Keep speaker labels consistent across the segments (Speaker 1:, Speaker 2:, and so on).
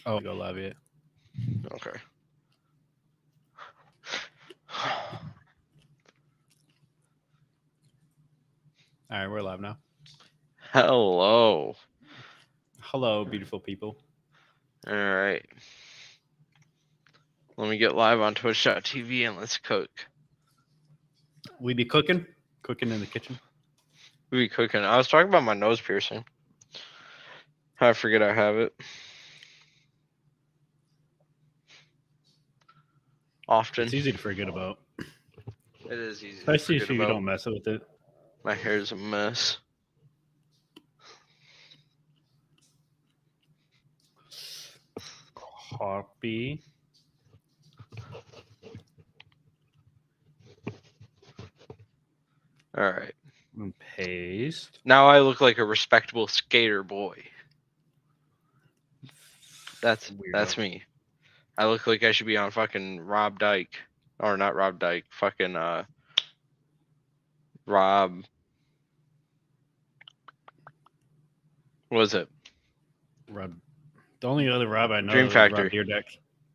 Speaker 1: Oh, go live yet?
Speaker 2: Okay.
Speaker 1: All right, we're live now.
Speaker 2: Hello.
Speaker 1: Hello, beautiful people.
Speaker 2: All right. Let me get live on Twitch.tv and let's cook.
Speaker 1: We be cooking in the kitchen.
Speaker 2: We be cooking. I was talking about my nose piercing. I forget I have it. Often.
Speaker 1: It's easy to forget about,
Speaker 2: It is easy
Speaker 1: especially
Speaker 2: to
Speaker 1: if
Speaker 2: forget
Speaker 1: you
Speaker 2: about.
Speaker 1: don't mess with it.
Speaker 2: My hair's a mess.
Speaker 1: Copy.
Speaker 2: All right.
Speaker 1: And paste.
Speaker 2: Now I look like a respectable skater boy. That's
Speaker 1: Weirdo.
Speaker 2: me. I look like I should be on fucking Rob Dyke. Or not Rob Dyke. Fucking Rob. What was it?
Speaker 1: Rob. The only other Rob I know
Speaker 2: Dream
Speaker 1: is Rob
Speaker 2: Factory.
Speaker 1: Deerdeck.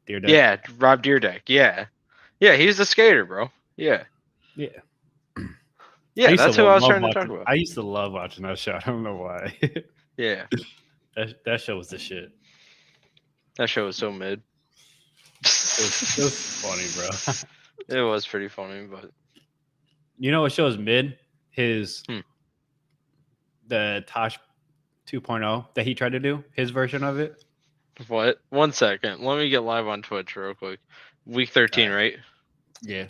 Speaker 1: Deerdeck.
Speaker 2: Yeah, Rob Deerdeck. Yeah. Yeah, he's the skater, bro. Yeah.
Speaker 1: Yeah.
Speaker 2: Yeah, that's who I was trying to talk
Speaker 1: watching.
Speaker 2: about.
Speaker 1: I used to love watching that show. I don't know why.
Speaker 2: Yeah.
Speaker 1: that show was the shit.
Speaker 2: That show was so mid.
Speaker 1: It was funny, bro.
Speaker 2: It was pretty funny, but
Speaker 1: You know what show is mid? His
Speaker 2: Hmm.
Speaker 1: the Tosh 2.0 that he tried to do, his version of it.
Speaker 2: what? 1 second. Let me get live on Twitch real quick. Week 13, right?
Speaker 1: Yeah.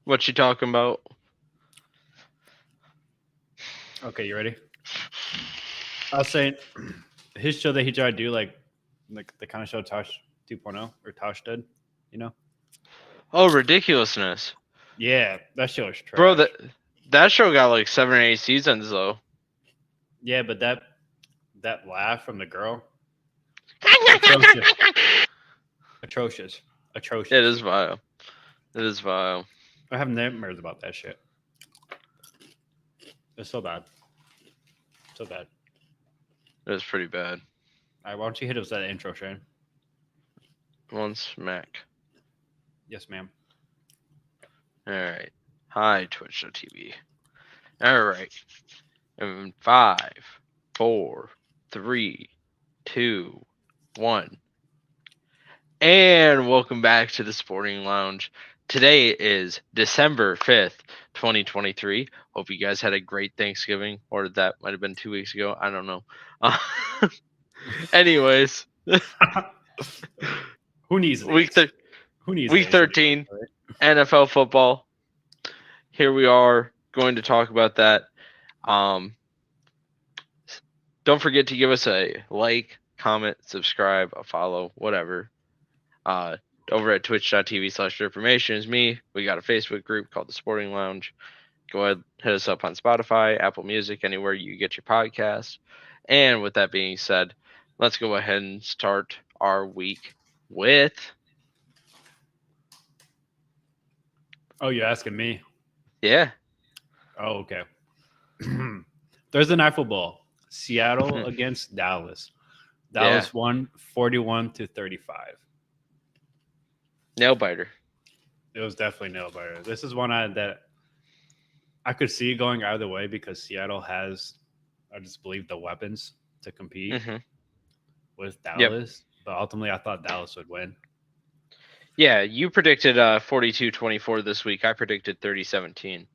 Speaker 2: What you talking about?
Speaker 1: Okay, you ready? I was saying his show that he tried to do, like the kind of show Tosh 2.0 or Tosh did, you know?
Speaker 2: Oh, ridiculousness.
Speaker 1: Yeah, that show is trash.
Speaker 2: Bro, that show got like 7 or 8 seasons though.
Speaker 1: Yeah, but that laugh from the girl, atrocious.
Speaker 2: It is vile. It is vile.
Speaker 1: I have nightmares about that shit. It's so bad. So bad.
Speaker 2: It was pretty bad.
Speaker 1: All right, why don't you hit us that intro, Shane?
Speaker 2: One smack.
Speaker 1: Yes, ma'am.
Speaker 2: All right. Hi, Twitch.tv. All right. In 5, 4, 3, 2, 1. And welcome back to the Sporting Lounge. Today is December 5th, 2023. Hope you guys had a great Thanksgiving, or that might have been 2 weeks ago. I don't know. Anyways,
Speaker 1: Who needs
Speaker 2: week
Speaker 1: these? Who needs
Speaker 2: week 13 NFL football. Here we are going to talk about that. Don't forget to give us a like, comment, subscribe, a follow, whatever. Over at twitch.tv/information is me. We got a Facebook group called the Sporting Lounge. Go ahead, hit us up on Spotify, Apple Music, anywhere you get your podcasts. And with that being said, let's go ahead and start our week with.
Speaker 1: Oh, you're asking me?
Speaker 2: Yeah.
Speaker 1: Oh, okay. Thursday night football. Seattle against Dallas. Dallas won 41-35.
Speaker 2: Nail biter.
Speaker 1: It was definitely nail biter. This is one that I could see going either way because Seattle has, I just believe, the weapons to compete with Dallas. Yep. But ultimately, I thought Dallas would win.
Speaker 2: Yeah, you predicted 42-24 this week. I predicted 30-17.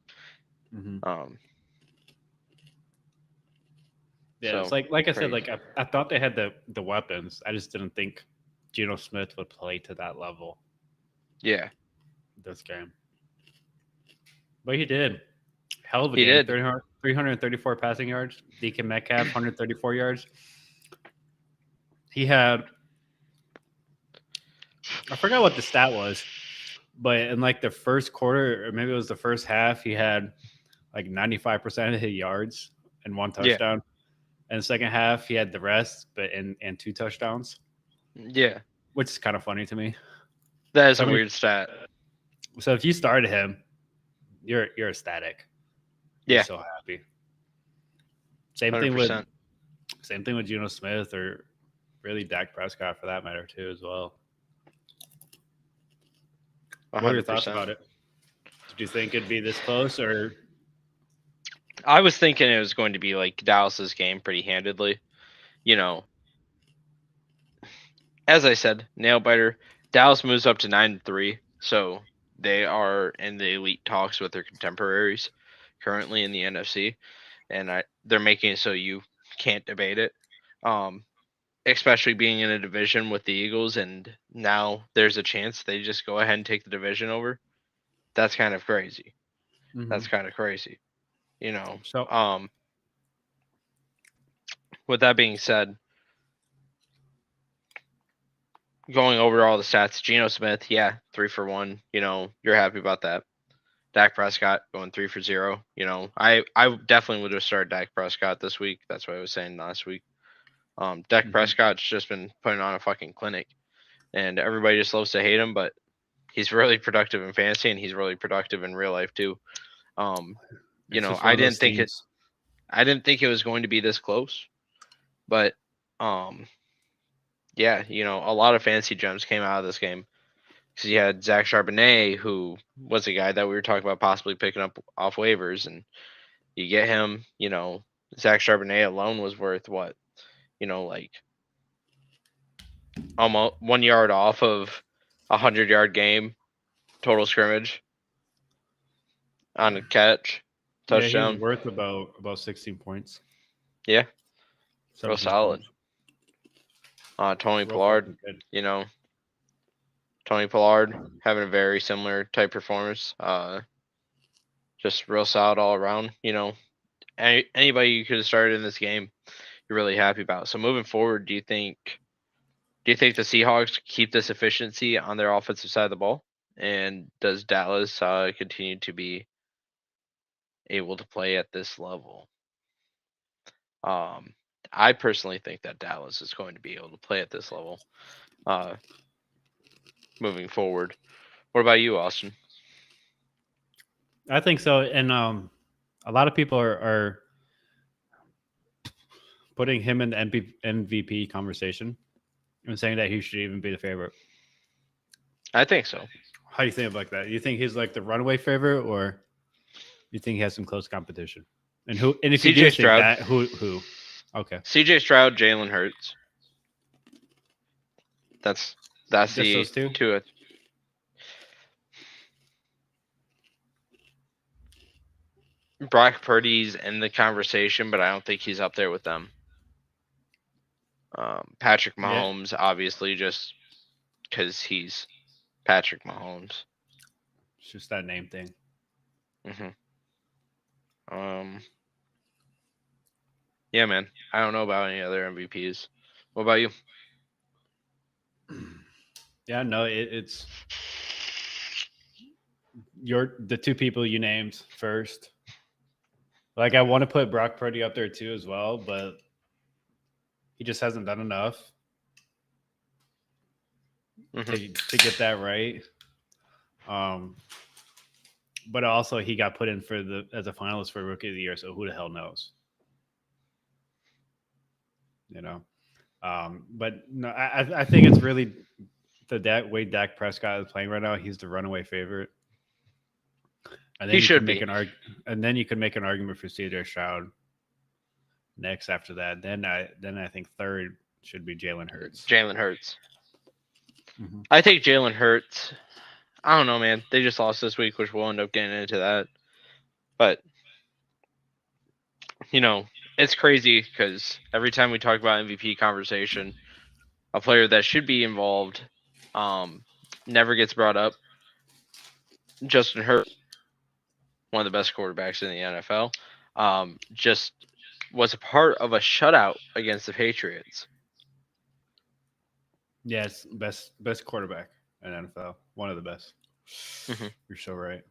Speaker 1: Yeah, so, it's like I said, like I thought they had the weapons. I just didn't think Geno Smith would play to that level.
Speaker 2: Yeah.
Speaker 1: This game. But he did. Hell of a game. 334 passing yards. DK Metcalf, 134 yards. He had, I forgot what the stat was, but in like the first quarter, or maybe it was the first half, he had like 95% of his yards and 1
Speaker 2: Yeah.
Speaker 1: touchdown. And the second half, he had the rest, but and 2 touchdowns,
Speaker 2: Yeah.
Speaker 1: which is kind of funny to me.
Speaker 2: That is
Speaker 1: So
Speaker 2: a
Speaker 1: many-
Speaker 2: weird stat.
Speaker 1: So if you started him, you're ecstatic. You're
Speaker 2: Yeah.
Speaker 1: so happy. Same
Speaker 2: 100%.
Speaker 1: thing with Geno Smith, or really Dak Prescott for that matter too as well.
Speaker 2: 100%.
Speaker 1: What are your thoughts about it? Did you think it'd be this close, or
Speaker 2: I was thinking it was going to be like Dallas's game pretty handedly. You know, as I said, nail biter. Dallas moves up to 9-3, so they are in the elite talks with their contemporaries currently in the NFC, and they're making it so you can't debate it. Especially being in a division with the Eagles, and now there's a chance they just go ahead and take the division over. That's kind of crazy. That's kind of crazy. You know.
Speaker 1: so?
Speaker 2: With that being said, going over all the stats, Geno Smith, yeah, 3 for 1. You know, you're happy about that. Dak Prescott going 3 for 0. You know, I definitely would have started Dak Prescott this week. That's what I was saying last week. Dak Prescott's just been putting on a fucking clinic, and everybody just loves to hate him, but he's really productive in fantasy, and he's really productive in real life too. You know, I didn't think it was going to be this close, but yeah, you know, a lot of fantasy gems came out of this game because you had Zach Charbonnet, who was a guy that we were talking about possibly picking up off waivers, and you get him. You know, Zach Charbonnet alone was worth what? You know, like almost 1 yard off of a 100-yard game total scrimmage on a catch touchdown.
Speaker 1: Yeah, he's worth about 16 points.
Speaker 2: Yeah, real
Speaker 1: 17
Speaker 2: solid.
Speaker 1: points.
Speaker 2: Tony
Speaker 1: Real
Speaker 2: Pollard,
Speaker 1: fucking good.
Speaker 2: you know, Tony Pollard having a very similar type performance. Just real solid all around. You know, anybody you could have started in this game, you're really happy about. So moving forward, do you think the Seahawks keep this efficiency on their offensive side of the ball? And does Dallas continue to be able to play at this level? I personally think that Dallas is going to be able to play at this level moving forward. What about you, Austin?
Speaker 1: I think so, and a lot of people are putting him in the MVP conversation and saying that he should even be the favorite.
Speaker 2: I think so.
Speaker 1: How do you think about that? You think he's like the runaway favorite, or you think he has some close competition? And who? And if you do think that, who? Okay,
Speaker 2: CJ Stroud, Jalen Hurts. That's
Speaker 1: just
Speaker 2: the
Speaker 1: those two.
Speaker 2: To it. Brock Purdy's in the conversation, but I don't think he's up there with them. Patrick Mahomes, obviously, just because he's Patrick Mahomes.
Speaker 1: It's just that name thing.
Speaker 2: Yeah, man. I don't know about any other MVPs. What about you?
Speaker 1: Yeah, no, it's the two people you named first. Like, I want to put Brock Purdy up there too as well, but he just hasn't done enough to get that right. But also he got put in as a finalist for Rookie of the Year, so who the hell knows? You know. But no, I think it's really the way Dak Prescott is playing right now. He's the runaway favorite. And then
Speaker 2: he should be.
Speaker 1: And then you could make an argument for CJ Stroud next after that. Then I think third should be Jalen Hurts.
Speaker 2: Mm-hmm. I think Jalen Hurts. I don't know, man. They just lost this week, which we'll end up getting into that. But you know, it's crazy because every time we talk about MVP conversation, a player that should be involved never gets brought up. Justin Herbert, one of the best quarterbacks in the NFL, just was a part of a shutout against the Patriots.
Speaker 1: Yes, best quarterback in NFL. One of the best. You're so right.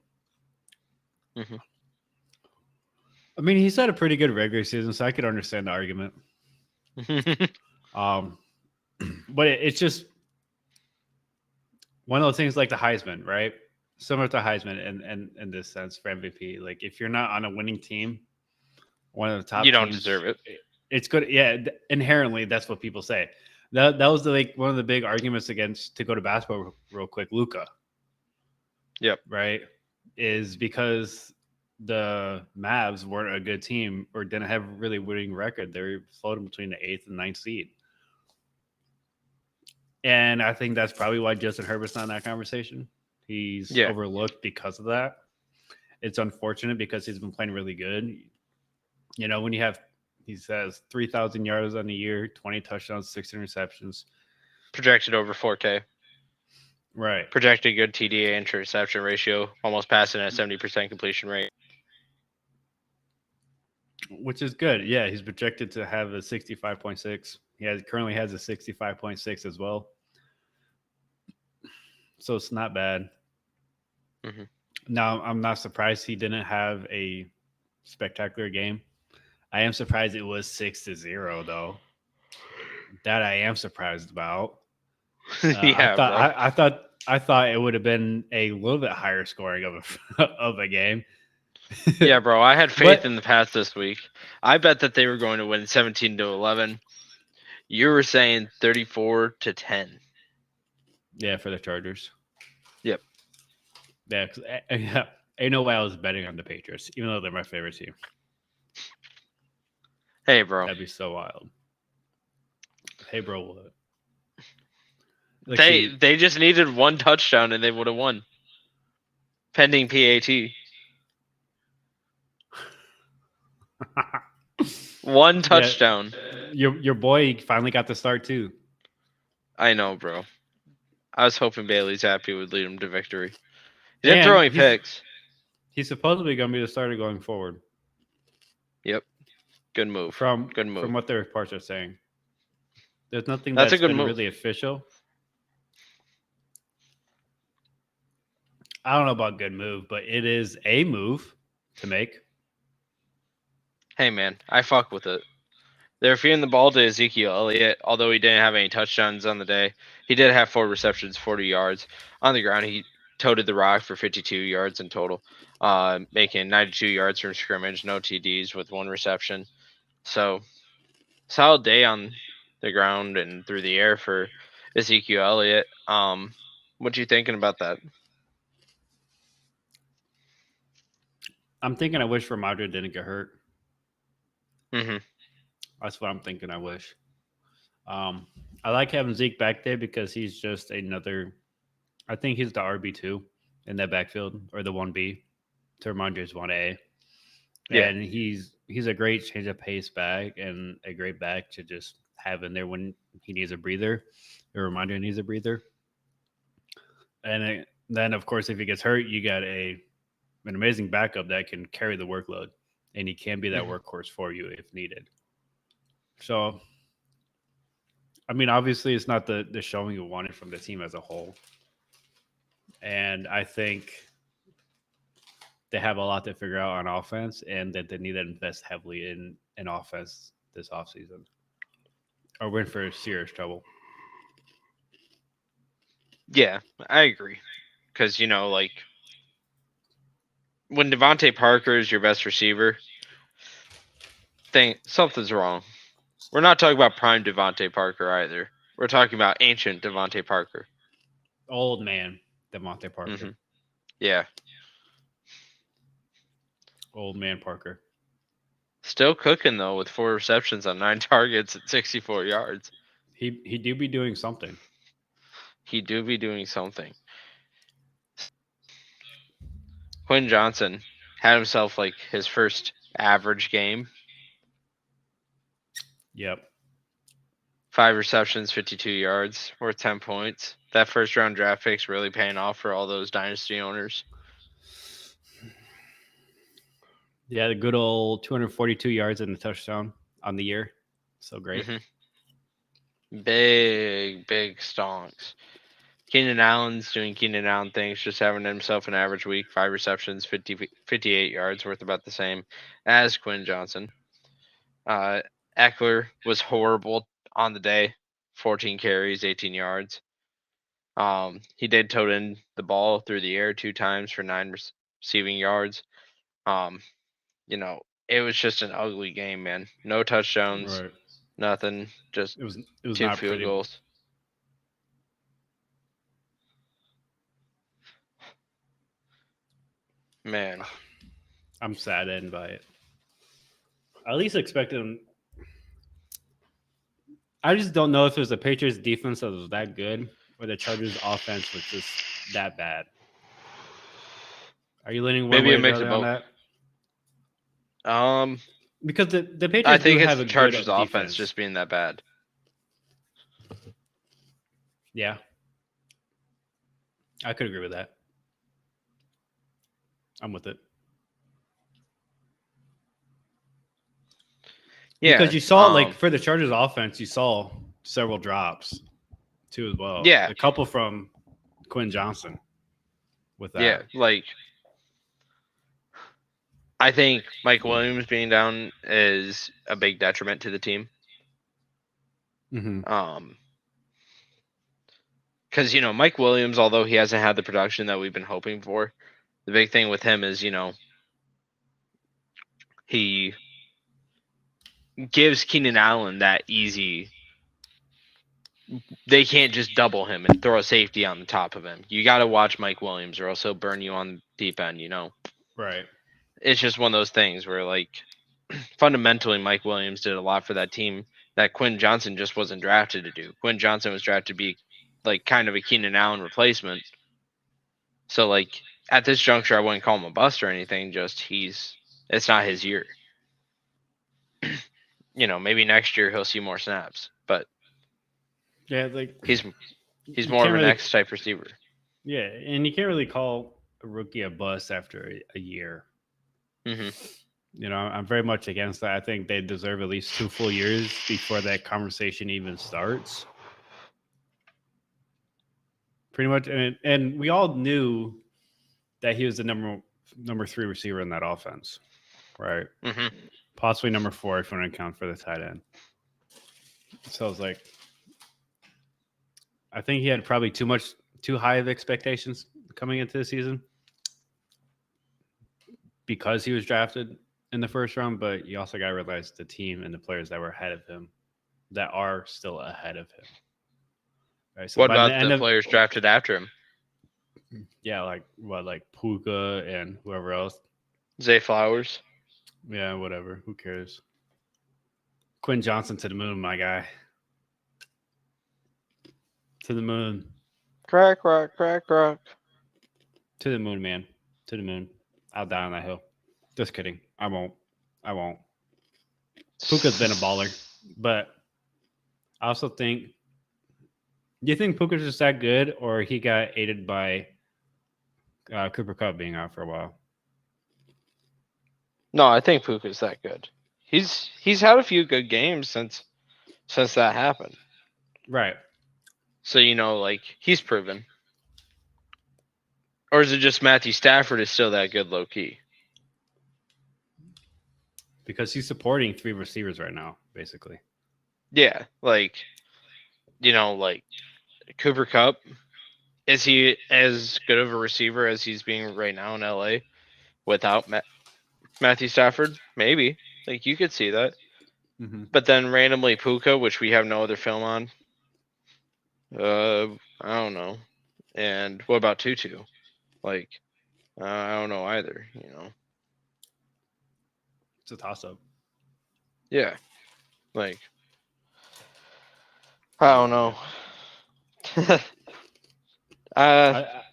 Speaker 1: I mean, he's had a pretty good regular season, so I could understand the argument. Um, but it's just one of those things like the Heisman, right? Similar to Heisman in this sense for MVP. Like if you're not on a winning team, one of the top
Speaker 2: You don't
Speaker 1: teams,
Speaker 2: deserve it.
Speaker 1: It's good. Yeah, inherently that's what people say. That was like one of the big arguments against to go to basketball real quick. Luka,
Speaker 2: Yep.
Speaker 1: right, is because the Mavs weren't a good team or didn't have a really winning record. They were floating between the 8th and 9th seed. And I think that's probably why Justin Herbert's not in that conversation. He's overlooked because of that. It's unfortunate because he's been playing really good. You know, when you have, he says 3,000 yards on the year, 20 touchdowns, 6 interceptions.
Speaker 2: Projected over 4K.
Speaker 1: Right.
Speaker 2: Projected good TDA interception ratio, almost passing at 70% completion rate.
Speaker 1: Which is good. Yeah, he's projected to have a 65.6. He currently has a 65.6 as well. So it's not bad.
Speaker 2: Mm-hmm.
Speaker 1: Now, I'm not surprised he didn't have a spectacular game. I am surprised it was 6-0, though. That I am surprised about. I thought it would have been a little bit higher scoring of a game.
Speaker 2: Yeah, bro. I had faith in the Pats this week. I bet that they were going to win 17-11. You were saying 34-10.
Speaker 1: Yeah, for the Chargers.
Speaker 2: Yep.
Speaker 1: Yeah, ain't no way I was betting on the Patriots, even though they're my favorite team.
Speaker 2: Hey, bro.
Speaker 1: That'd be so wild. Hey, bro, what?
Speaker 2: They just needed one touchdown and they would have won. Pending PAT. One touchdown.
Speaker 1: Yeah, your boy finally got the start too.
Speaker 2: I know, bro. I was hoping Bailey Zappi would lead him to victory. He didn't throw any picks.
Speaker 1: He's supposedly going to be the starter going forward.
Speaker 2: Yep. Good move. Good move.
Speaker 1: From what their reports are saying. There's nothing that's been really official. I don't know about good move, but it is a move to make.
Speaker 2: Hey, man, I fuck with it. They're feeding the ball to Ezekiel Elliott, although he didn't have any touchdowns on the day. He did have 4 receptions, 40 yards. On the ground, he toted the rock for 52 yards in total, making 92 yards from scrimmage, no TDs with 1 reception. So, solid day on the ground and through the air for Ezekiel Elliott. What you thinking about that?
Speaker 1: I'm thinking I wish Ramondre didn't get hurt.
Speaker 2: Mm-hmm.
Speaker 1: That's what I'm thinking. I wish. I like having Zeke back there because he's just another. I think he's the RB2 in that backfield or the 1B. To Ramondre's 1A. Yeah, and he's a great change of pace back and a great back to just have in there when he needs a breather. Or Ramondre needs a breather. And then, of course, if he gets hurt, you got an amazing backup that can carry the workload, and he can be that workhorse for you if needed. So, I mean, obviously, it's not the showing you wanted from the team as a whole. And I think they have a lot to figure out on offense and that they need to invest heavily in offense this offseason or we're in for serious trouble.
Speaker 2: Yeah, I agree. Because, like when Devontae Parker is your best receiver, something's wrong. We're not talking about prime Devontae Parker either. We're talking about ancient Devontae Parker.
Speaker 1: Old man Devontae Parker.
Speaker 2: Mm-hmm. Yeah.
Speaker 1: Old man Parker.
Speaker 2: Still cooking, though, with 4 receptions on 9 targets at 64 yards.
Speaker 1: He do be doing something.
Speaker 2: Quinn Johnson had himself like his first average game.
Speaker 1: Yep.
Speaker 2: 5 receptions, 52 yards, worth 10 points. That first round draft pick's really paying off for all those dynasty owners.
Speaker 1: Yeah, the good old 242 yards and a touchdown on the year. So great.
Speaker 2: Mm-hmm. Big stonks. Keenan Allen's doing Keenan Allen things, just having himself an average week, 5 receptions, 58 yards, worth about the same as Quinn Johnson. Eckler was horrible on the day, 14 carries, 18 yards. He did tote in the ball through the air 2 times for 9 receiving yards. It was just an ugly game, man. No touchdowns,
Speaker 1: Right.
Speaker 2: nothing, just
Speaker 1: It was
Speaker 2: 2
Speaker 1: not
Speaker 2: field
Speaker 1: pretty.
Speaker 2: goals. Man,
Speaker 1: I'm saddened by it. I at least expected him. I just don't know if it was the Patriots defense that was that good or the Chargers offense was just that bad. Are you leaning one
Speaker 2: maybe
Speaker 1: way
Speaker 2: a
Speaker 1: or the
Speaker 2: mix of
Speaker 1: other on
Speaker 2: both.
Speaker 1: that? Because the Patriots
Speaker 2: I think
Speaker 1: do
Speaker 2: it's
Speaker 1: have
Speaker 2: the
Speaker 1: a
Speaker 2: Chargers'
Speaker 1: good
Speaker 2: offense
Speaker 1: defense.
Speaker 2: just being that bad.
Speaker 1: Yeah, I could agree with that. I'm with it.
Speaker 2: Yeah,
Speaker 1: because you saw like for the Chargers offense, you saw several drops too as well.
Speaker 2: Yeah.
Speaker 1: A couple from Quinn Johnson with that.
Speaker 2: Yeah, like I think Mike Williams being down is a big detriment to the team. Because Mike Williams, although he hasn't had the production that we've been hoping for, the big thing with him is he gives Keenan Allen that easy. They can't just double him and throw a safety on the top of him. You got to watch Mike Williams, or else he'll burn you on the deep end.
Speaker 1: Right.
Speaker 2: It's just one of those things where, like, fundamentally, Mike Williams did a lot for that team that Quinn Johnson just wasn't drafted to do. Quinn Johnson was drafted to be like kind of a Keenan Allen replacement. So like at this juncture, I wouldn't call him a bust or anything. Just it's not his year. Maybe next year he'll see more snaps, but
Speaker 1: yeah, like
Speaker 2: he's more of a next type receiver.
Speaker 1: Yeah, and you can't really call a rookie a bust after a year.
Speaker 2: Mm-hmm.
Speaker 1: I'm very much against that. I think they deserve at least 2 full years before that conversation even starts. Pretty much, and we all knew that he was the number 3 receiver in that offense, right?
Speaker 2: Mm-hmm.
Speaker 1: Possibly number 4 if you want to account for the tight end. So I was like, I think he had probably too high of expectations coming into the season because he was drafted in the first round, but you also got to realize the team and the players that were ahead of him that are still ahead of him. Right, so
Speaker 2: what about the players drafted after him?
Speaker 1: Yeah, like Puka and whoever else.
Speaker 2: Zay Flowers.
Speaker 1: Yeah, whatever. Who cares? Quinn Johnson to the moon, my guy. To the moon.
Speaker 2: Crack, rock, crack, rock.
Speaker 1: To the moon, man. To the moon. I'll die on that hill. Just kidding. I won't. Puka's been a baller, but I also think. Do you think Puka's just that good, or he got aided by Cooper Kupp being out for a while?
Speaker 2: No, I think Puka's that good. He's had a few good games since that happened.
Speaker 1: Right.
Speaker 2: So like he's proven. Or is it just Matthew Stafford is still that good low key?
Speaker 1: Because he's supporting 3 receivers right now, basically.
Speaker 2: Yeah, like like Cooper Kupp, is he as good of a receiver as he's being right now in LA without Matthew Stafford? Maybe. Like you could see that.
Speaker 1: Mm-hmm.
Speaker 2: But then randomly Puka, which we have no other film on. I don't know. And what about Tutu? Like, I don't know either.
Speaker 1: It's a toss-up.
Speaker 2: Yeah. Like, I don't know.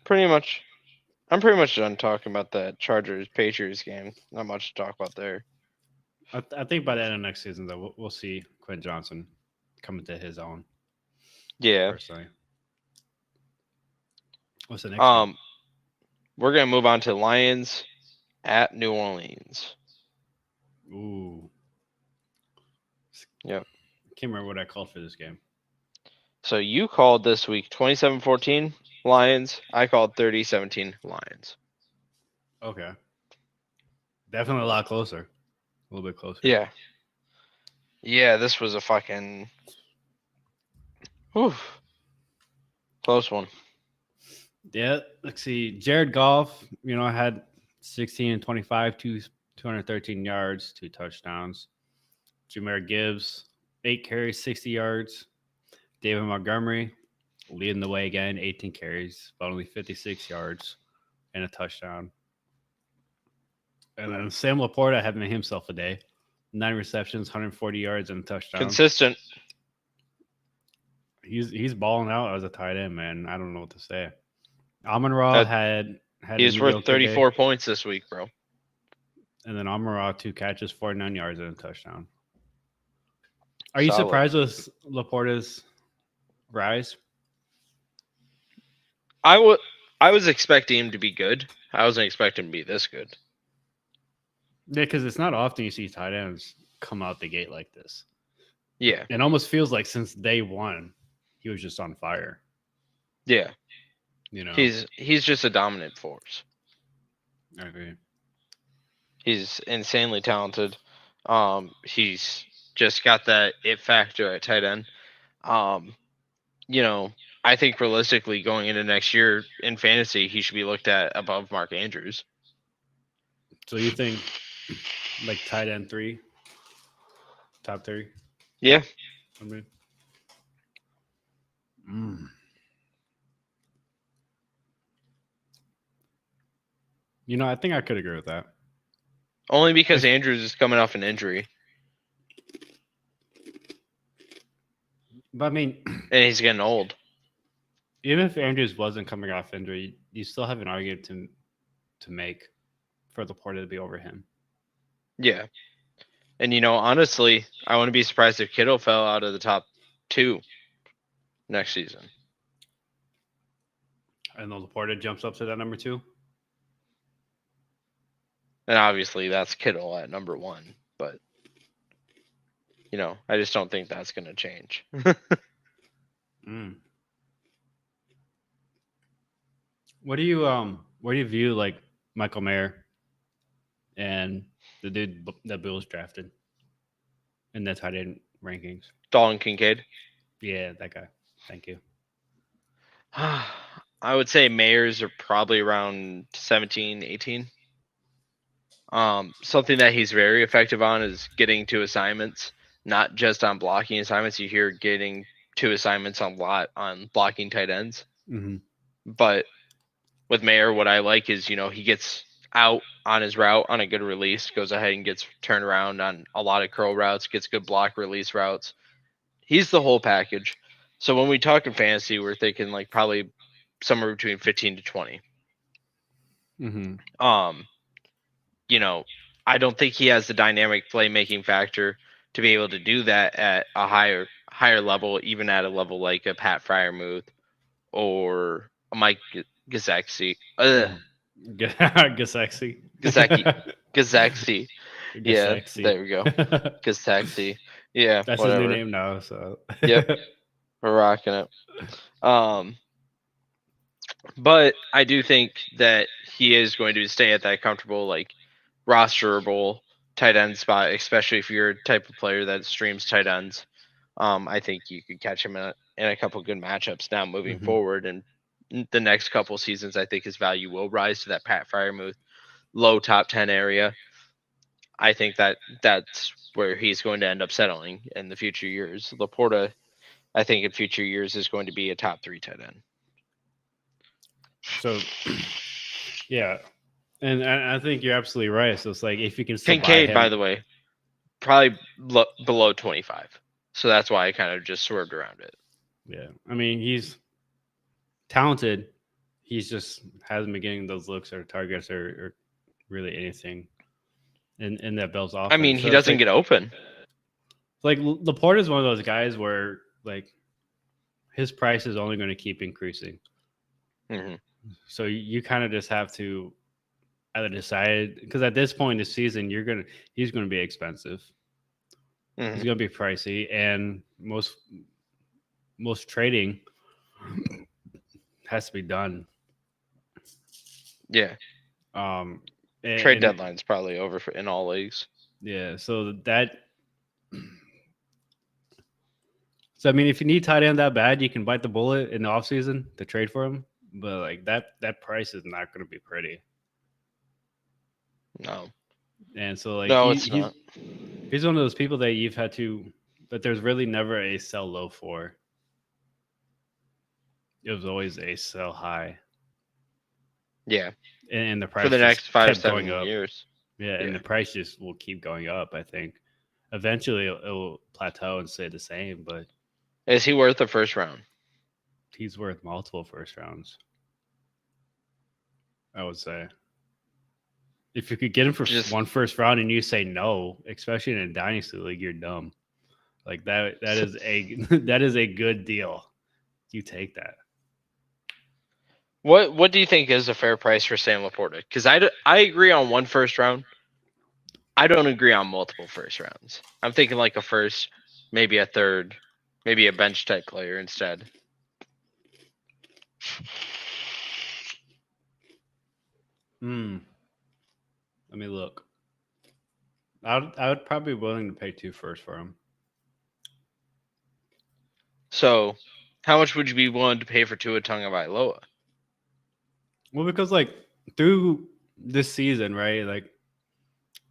Speaker 2: Pretty much. I'm pretty much done talking about that Chargers-Patriots game. Not much to talk about there.
Speaker 1: I think by the end of next season, though, we'll see Quinn Johnson coming to his own.
Speaker 2: Yeah.
Speaker 1: Personally. What's the next one?
Speaker 2: We're going to move on to Lions at New Orleans.
Speaker 1: Ooh.
Speaker 2: Yep.
Speaker 1: I can't remember what I called for this game.
Speaker 2: So you called this week 27-14? Lions. I called 30-17 Lions.
Speaker 1: Okay. Definitely a lot closer. A little bit closer.
Speaker 2: Yeah. Yeah, this was a fucking whew, close one.
Speaker 1: Yeah, let's see. Jared Goff, had 16 and 25, 213 yards, 2 touchdowns. Jahmyr Gibbs, 8 carries, 60 yards. David Montgomery leading the way again, 18 carries, but only 56 yards and a touchdown. And then Sam Laporta having himself a day, 9 receptions, 140 yards and a touchdown.
Speaker 2: Consistent.
Speaker 1: He's balling out as a tight end, man. I don't know what to say. Amon-Ra had
Speaker 2: He's worth 34 points this week, bro.
Speaker 1: And then Amon-Ra, 2 catches, 49 yards and a touchdown. Are you surprised with Laporta's rise?
Speaker 2: I was expecting him to be good. I wasn't expecting him to be this good.
Speaker 1: Yeah, because it's not often you see tight ends come out the gate like this.
Speaker 2: Yeah.
Speaker 1: It almost feels like since day one, he was just on fire.
Speaker 2: Yeah. He's just a dominant force.
Speaker 1: I agree.
Speaker 2: He's insanely talented. He's just got that it factor at tight end. I think realistically going into next year in fantasy, he should be looked at above Mark Andrews.
Speaker 1: So you think like tight end 3, top 3?
Speaker 2: Yeah.
Speaker 1: I mean, I think I could agree with that.
Speaker 2: Only because Andrews is coming off an injury.
Speaker 1: But I mean,
Speaker 2: and he's getting old.
Speaker 1: Even if Andrews wasn't coming off injury, you still have an argument to make for Laporta to be over him.
Speaker 2: Yeah. And honestly, I wouldn't be surprised if Kittle fell out of the top 2 next season.
Speaker 1: And then Laporta jumps up to that number 2.
Speaker 2: And obviously that's Kittle at number 1, but I just don't think that's going to change.
Speaker 1: What do you view like Michael Mayer and the dude that Bills drafted in the tight end rankings?
Speaker 2: Dalton Kincaid.
Speaker 1: Yeah, that guy. Thank you.
Speaker 2: I would say Mayers are probably around 17, 18. Something that he's very effective on is getting to assignments, not just on blocking assignments. You hear getting to assignments a lot on blocking tight ends.
Speaker 1: Mm-hmm.
Speaker 2: But with Mayer, what I like is, he gets out on his route on a good release, goes ahead and gets turned around on a lot of curl routes, gets good block release routes. He's the whole package. So when we talk in fantasy, we're thinking like probably somewhere between 15 to 20.
Speaker 1: Mm-hmm.
Speaker 2: I don't think he has the dynamic playmaking factor to be able to do that at a higher level, even at a level like a Pat Freiermuth or a Mike Gesicki.
Speaker 1: Gesicki.
Speaker 2: Gesicki. Yeah, there we go. Gesicki. Yeah,
Speaker 1: that's
Speaker 2: whatever.
Speaker 1: His new name now. So
Speaker 2: yep, we're rocking it. But I do think that he is going to stay at that comfortable, like rosterable tight end spot, especially if you're a type of player that streams tight ends. I think you could catch him in a couple good matchups now moving forward, and the next couple seasons, I think his value will rise to that Pat Freiermuth low top 10 area. I think that's where he's going to end up settling in the future years. Laporta, I think in future years is going to be a top 3 tight end.
Speaker 1: So, yeah. And I think you're absolutely right. So it's like if you can still
Speaker 2: Kincaid, by the way, probably below 25. So that's why I kind of just swerved around it.
Speaker 1: Yeah. I mean, he's talented. He's just hasn't been getting those looks or targets or really anything in that Bills offense.
Speaker 2: I mean, he doesn't get open.
Speaker 1: Like Laporta is one of those guys where like his price is only going to keep increasing.
Speaker 2: Mm-hmm.
Speaker 1: So you kind of just have to either decide, because at this point in the season, he's going to be expensive. Mm-hmm. He's going to be pricey, and most trading has to be done.
Speaker 2: Yeah.
Speaker 1: Um,
Speaker 2: Trade
Speaker 1: and
Speaker 2: deadline's probably over in all leagues.
Speaker 1: yeah, so that. So I mean, if you need tight end that bad, you can bite the bullet in the offseason to trade for him. But like that price is not going to be pretty.
Speaker 2: No.
Speaker 1: And so like
Speaker 2: No, it's not.
Speaker 1: he's one of those people that you've had to that there's really never a sell low for. It was always a sell high.
Speaker 2: Yeah.
Speaker 1: And the price
Speaker 2: For the next
Speaker 1: just
Speaker 2: 5 or
Speaker 1: kept
Speaker 2: 7
Speaker 1: going up.
Speaker 2: years.
Speaker 1: Yeah, and
Speaker 2: Yeah.
Speaker 1: the price just will keep going up, I think. Eventually it will plateau and stay the same, but
Speaker 2: Is he worth the first round?
Speaker 1: he's worth multiple first rounds. I would say. If you could get him for one first round and you say no, especially in a dynasty league, you're dumb. Like that is a that is a good deal. You take that.
Speaker 2: What do you think is a fair price for Sam Laporta? Because I agree on 1 first round. I don't agree on multiple first rounds. I'm thinking like a first, maybe a third, maybe a bench type player instead.
Speaker 1: Let me look. I would probably be willing to pay 2 first for him.
Speaker 2: So, how much would you be willing to pay for Tua Tagovailoa?
Speaker 1: Well, because like through this season, right? Like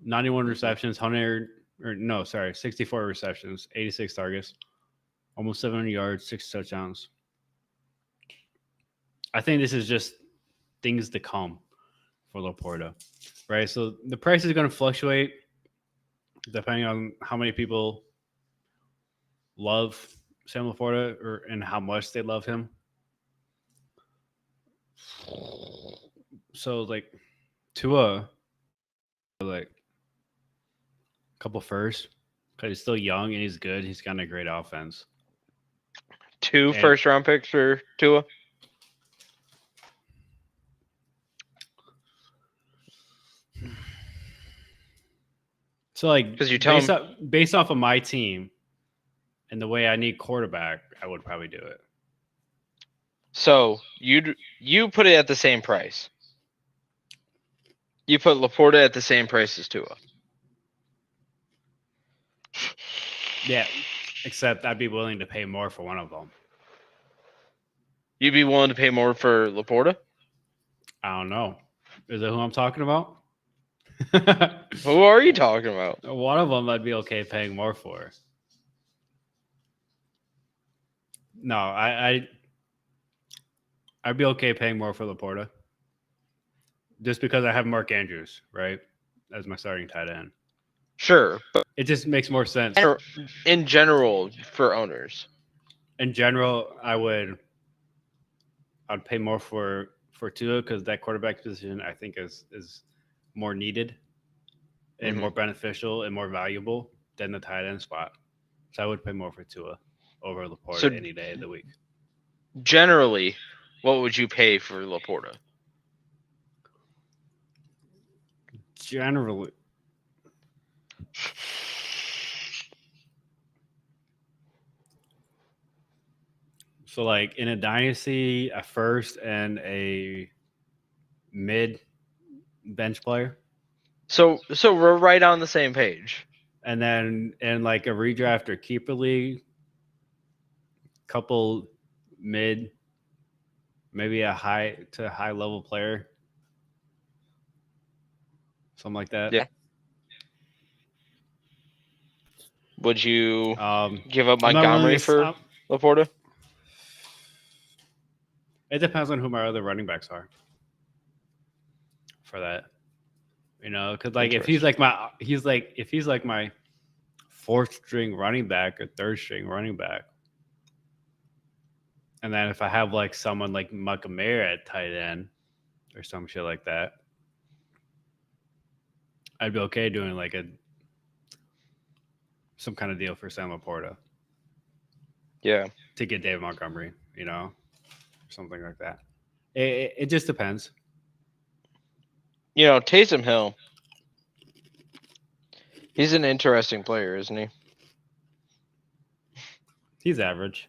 Speaker 1: 91 receptions, 64 receptions, 86 targets, almost 700 yards, 6 touchdowns. I think this is just things to come for Laporta, right? So the price is going to fluctuate depending on how many people love Sam Laporta and how much they love him. So like Tua, like a couple first, because he's still young and he's good. He's got a great offense.
Speaker 2: 2 first round picks for Tua.
Speaker 1: So like,
Speaker 2: because you tell
Speaker 1: based off of my team and the way I need quarterback, I would probably do it.
Speaker 2: So you put it at the same price. You put Laporta at the same price as Tua.
Speaker 1: Yeah, except I'd be willing to pay more for one of them.
Speaker 2: You'd be willing to pay more for Laporta?
Speaker 1: I don't know. Is that who I'm talking about?
Speaker 2: Who are you talking about?
Speaker 1: One of them I'd be okay paying more for. No, I'd be okay paying more for Laporta. Just because I have Mark Andrews, right? As my starting tight end.
Speaker 2: Sure, but
Speaker 1: it just makes more sense.
Speaker 2: In general, for owners.
Speaker 1: In general, I'd pay more for Tua because that quarterback position I think is more needed and more beneficial and more valuable than the tight end spot. So I would pay more for Tua over Laporta any day of the week.
Speaker 2: Generally, what would you pay for Laporta?
Speaker 1: Generally. So like in a dynasty, a first and a mid bench player.
Speaker 2: So we're right on the same page.
Speaker 1: And then in like a redraft or keeper league, couple mid, maybe a high to high level player. Something like that.
Speaker 2: Yeah. Would you give up Montgomery for Laporta?
Speaker 1: It depends on who my other running backs are for that. You know, because like if he's like my 4th string running back or 3rd string running back, and then if I have like someone like Montgomery at tight end or some shit like that, I'd be okay doing like some kind of deal for Sam Laporta.
Speaker 2: Yeah,
Speaker 1: to get David Montgomery, you know, something like that. It just depends.
Speaker 2: You know, Taysom Hill. He's an interesting player, isn't he?
Speaker 1: He's average.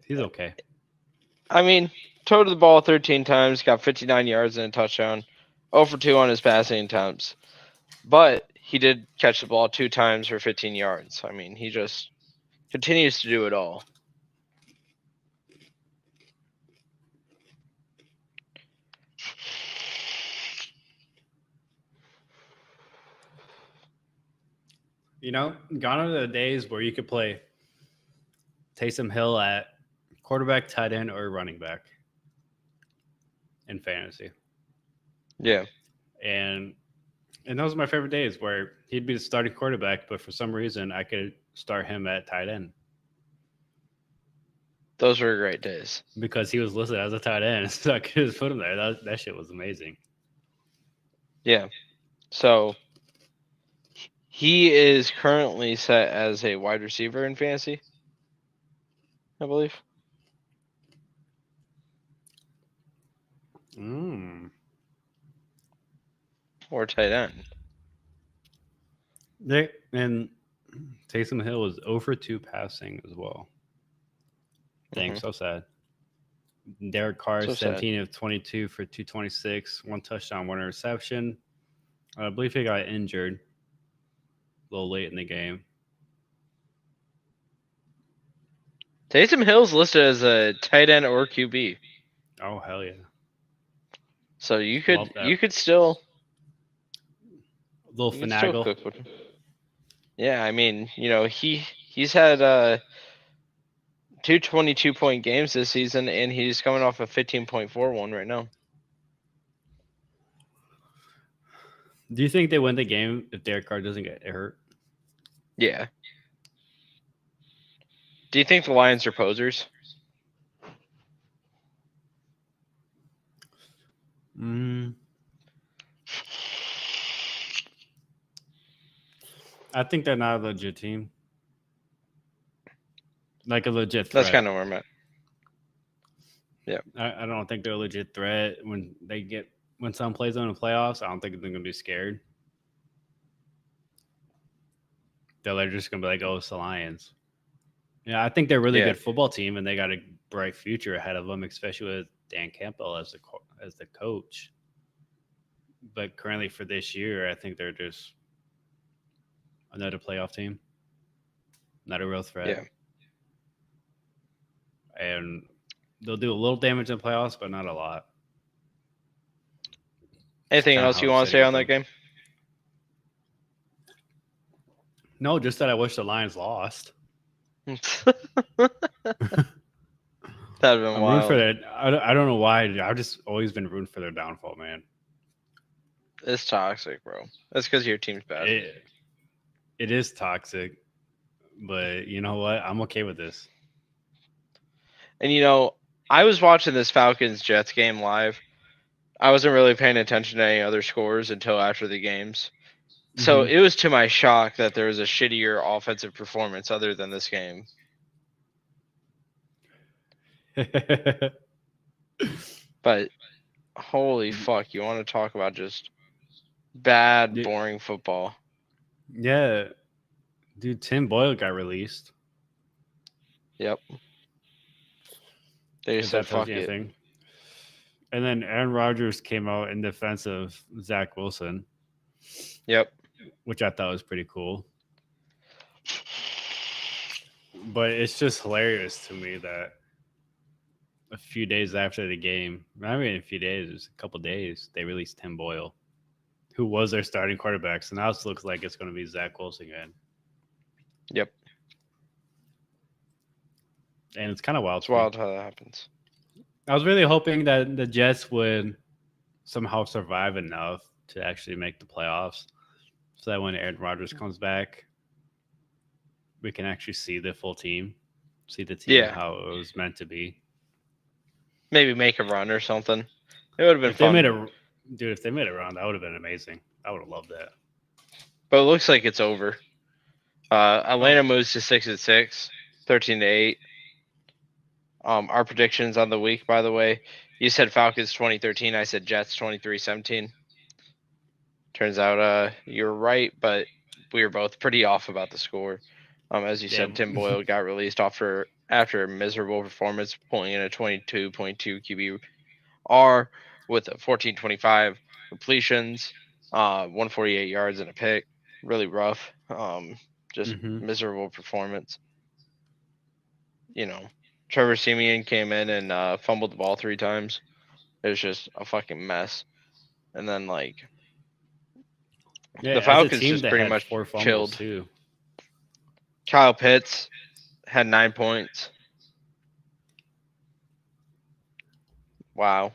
Speaker 1: He's okay.
Speaker 2: I mean, toted the ball 13 times, got 59 yards and a touchdown, 0 for 2 on his passing attempts. But he did catch the ball 2 times for 15 yards. I mean, he just continues to do it all.
Speaker 1: You know, gone are the days where you could play Taysom Hill at quarterback, tight end, or running back in fantasy.
Speaker 2: Yeah.
Speaker 1: And those are my favorite days where he'd be the starting quarterback, but for some reason I could start him at tight end
Speaker 2: Those were great days.
Speaker 1: because he was listed as a tight end. So I could just put him there. That shit was amazing.
Speaker 2: Yeah. So he is currently set as a wide receiver in fantasy, I believe. Or tight end.
Speaker 1: And Taysom Hill was 0 for 2 passing as well. Dang, so sad. Derek Carr,
Speaker 2: So
Speaker 1: 17 of 22 for 226, 1 touchdown, 1 interception. I believe he got injured a little late in the game.
Speaker 2: Taysom Hill's listed as a tight end or QB.
Speaker 1: Oh, hell yeah.
Speaker 2: So you
Speaker 1: Love
Speaker 2: could
Speaker 1: that.
Speaker 2: still
Speaker 1: Little
Speaker 2: you could still
Speaker 1: finagle.
Speaker 2: cook with him. Yeah, I mean, you know, he's had 2 22-point games this season, and he's coming off a 15.41 right now.
Speaker 1: Do you think they win the game if Derek Carr doesn't get hurt?
Speaker 2: Yeah. Do you think the Lions are posers?
Speaker 1: I think they're not a legit team. Like a legit threat.
Speaker 2: That's kind of where I'm at. Yeah.
Speaker 1: I don't think they're a legit threat when someone plays them in the playoffs. I don't think they're gonna be scared. They're just gonna be like, "Oh, it's the Lions." Yeah, I think they're a really good football team, and they got a bright future ahead of them, especially with Dan Campbell as the coach. But currently, for this year, I think they're just another playoff team, not a real threat.
Speaker 2: Yeah.
Speaker 1: And they'll do a little damage in the playoffs, but not a lot.
Speaker 2: Anything else you want to say on that game?
Speaker 1: No, just that I wish the Lions lost.
Speaker 2: That'd have been wild.
Speaker 1: For that. I don't know why. I've just always been rooting for their downfall, man.
Speaker 2: It's toxic, bro. That's because your team's bad.
Speaker 1: It is toxic, but you know what? I'm okay with this.
Speaker 2: And you know, I was watching this Falcons-Jets game live. I wasn't really paying attention to any other scores until after the games. So it was to my shock that there was a shittier offensive performance other than this game. But holy fuck, you want to talk about just bad, boring football.
Speaker 1: Yeah. Dude, Tim Boyle got released.
Speaker 2: Yep. They said fuck it.
Speaker 1: And then Aaron Rodgers came out in defense of Zach Wilson.
Speaker 2: Yep.
Speaker 1: Which I thought was pretty cool. But it's just hilarious to me that a few days after the game, not even a few days, it was a couple days, they released Tim Boyle, who was their starting quarterback. So now it looks like it's going to be Zach Wilson again.
Speaker 2: Yep.
Speaker 1: And it's kind of wild.
Speaker 2: It's wild how that happens.
Speaker 1: I was really hoping that the Jets would somehow survive enough to actually make the playoffs, so that when Aaron Rodgers comes back, we can actually see the full team, see the team how it was meant to be.
Speaker 2: Maybe make a run or something. It would have been fun.
Speaker 1: If they made a run, that would have been amazing. I would have loved that.
Speaker 2: But it looks like it's over. Atlanta moves to 6-6, 13-8. Our predictions on the week, by the way, you said Falcons 2013. I said Jets 23-17. Turns out you're right, but we were both pretty off about the score. As you said, Tim Boyle got released after after a miserable performance, pulling in a 22.2 QBR with a 14.25 completions, 148 yards and a pick. Really rough. Just miserable performance. Trevor Siemian came in and fumbled the ball 3 times. It was just a fucking mess. And then the
Speaker 1: as a
Speaker 2: Falcons
Speaker 1: team,
Speaker 2: just
Speaker 1: they
Speaker 2: pretty
Speaker 1: had
Speaker 2: much
Speaker 1: 4 fumbles
Speaker 2: killed.
Speaker 1: too.
Speaker 2: Kyle Pitts had 9 points. Wow.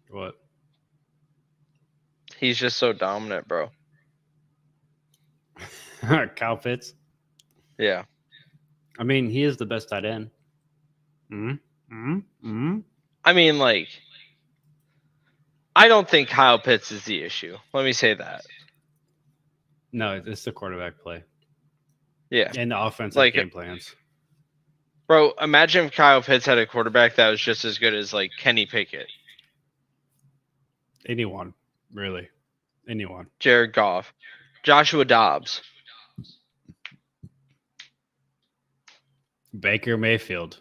Speaker 1: What?
Speaker 2: He's just so dominant, bro.
Speaker 1: Kyle Pitts.
Speaker 2: Yeah.
Speaker 1: I mean, he is the best tight end.
Speaker 2: I mean, I don't think Kyle Pitts is the issue. Let me say that.
Speaker 1: No, it's the quarterback play.
Speaker 2: Yeah.
Speaker 1: And the offensive game plans.
Speaker 2: Bro, imagine if Kyle Pitts had a quarterback that was just as good as Kenny Pickett.
Speaker 1: Anyone, really. Anyone.
Speaker 2: Jared Goff. Joshua Dobbs.
Speaker 1: Baker Mayfield.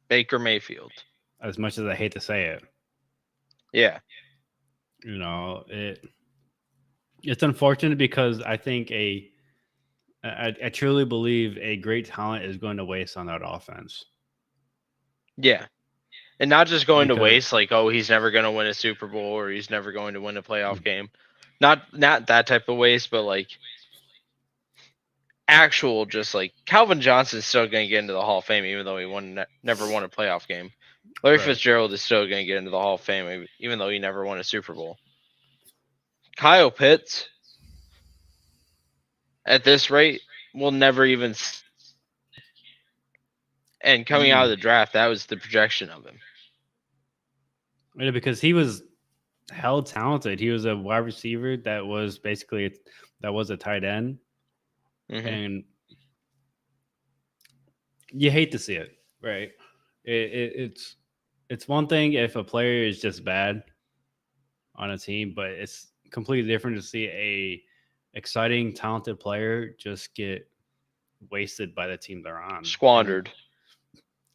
Speaker 1: As much as I hate to say it.
Speaker 2: Yeah.
Speaker 1: It's unfortunate because I think I truly believe a great talent is going to waste on that offense.
Speaker 2: Yeah. And not just going to waste he's never going to win a Super Bowl or he's never going to win a playoff game. Not that type of waste, but actual just Calvin Johnson's still going to get into the Hall of Fame even though he never won a playoff game. Larry Fitzgerald is still going to get into the Hall of Fame even though he never won a Super Bowl. Kyle Pitts, at this rate, will never even. And coming out of the draft, that was the projection of him.
Speaker 1: Yeah, because he was hell talented. He was a wide receiver that was a tight end. Mm-hmm. And you hate to see it, right? It's one thing if a player is just bad on a team, but it's completely different to see a exciting, talented player just get wasted by the team they're on.
Speaker 2: Squandered.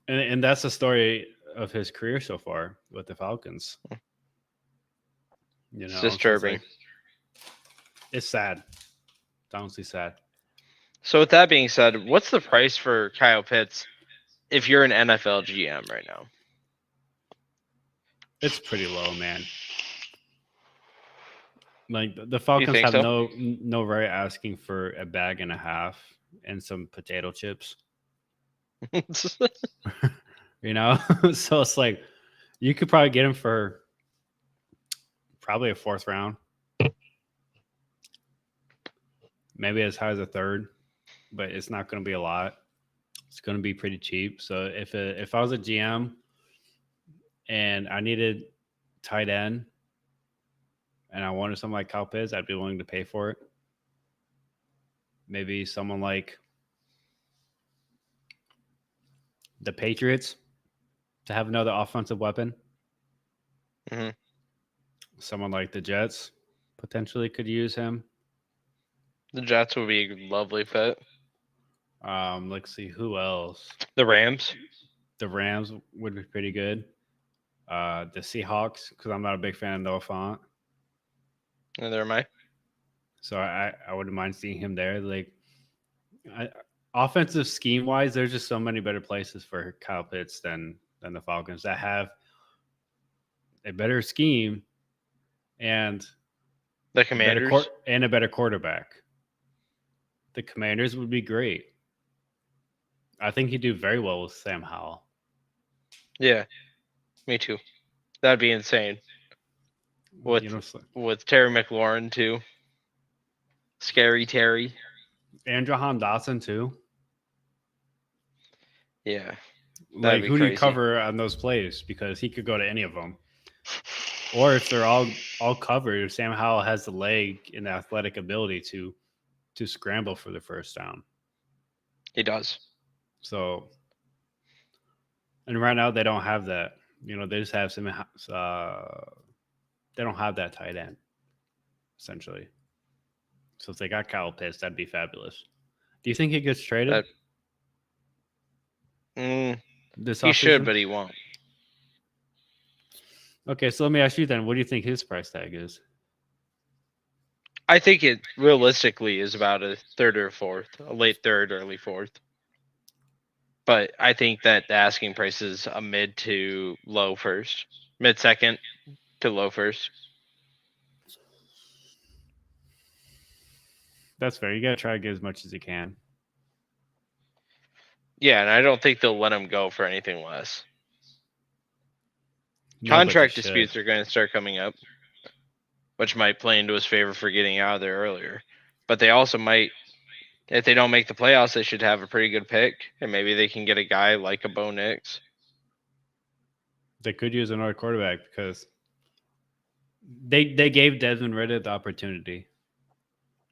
Speaker 1: And that's the story of his career so far with the Falcons.
Speaker 2: It's disturbing.
Speaker 1: It's sad. It's honestly sad.
Speaker 2: So with that being said, what's the price for Kyle Pitts if you're an NFL GM right now?
Speaker 1: It's pretty low, man. The Falcons have no right asking for a bag and a half and some potato chips. So it's you could probably get him for probably a 4th round, maybe as high as a 3rd, but it's not going to be a lot. It's going to be pretty cheap. So if I was a GM and I needed tight end and I wanted something like Kyle Pitts, I'd be willing to pay for it. Maybe someone like the Patriots to have another offensive weapon.
Speaker 2: Mm-hmm.
Speaker 1: Someone like the Jets potentially could use him.
Speaker 2: The Jets would be a lovely fit.
Speaker 1: Let's see who else.
Speaker 2: The Rams.
Speaker 1: The Rams would be pretty good. The Seahawks, because I'm not a big fan of Noah Fant.
Speaker 2: Neither am I.
Speaker 1: So I wouldn't mind seeing him there. Offensive scheme wise, there's just so many better places for Kyle Pitts than the Falcons that have a better scheme and
Speaker 2: the Commanders
Speaker 1: and a better quarterback. The Commanders would be great. I think he'd do very well with Sam Howell.
Speaker 2: Yeah, me too. That'd be insane. With Terry McLaurin too. Scary Terry.
Speaker 1: And Jahan Dotson too.
Speaker 2: Yeah.
Speaker 1: Who do you cover on those plays? Because he could go to any of them. Or if they're all covered, Sam Howell has the leg and the athletic ability to scramble for the first down.
Speaker 2: He does.
Speaker 1: So, and right now they don't have that. They just have some. They don't have that tight end, essentially. So if they got Kyle Pitts, that'd be fabulous. Do you think he gets traded? this
Speaker 2: He should,
Speaker 1: offseason?
Speaker 2: but he won't.
Speaker 1: Okay, so let me ask you then. What do you think his price tag is?
Speaker 2: I think it realistically is about a third or fourth, a late third, early fourth. But I think that the asking price is a mid to low first, mid second to low first.
Speaker 1: That's fair. You got to try to get as much as you can.
Speaker 2: Yeah, and I don't think they'll let him go for anything less.
Speaker 1: No,
Speaker 2: Contract disputes are going to start coming up, which might play into his favor for getting out of there earlier. But they also might, if they don't make the playoffs, they should have a pretty good pick, and maybe they can get a guy like a Bo Nix.
Speaker 1: They could use another quarterback because they gave Desmond Ridder the opportunity.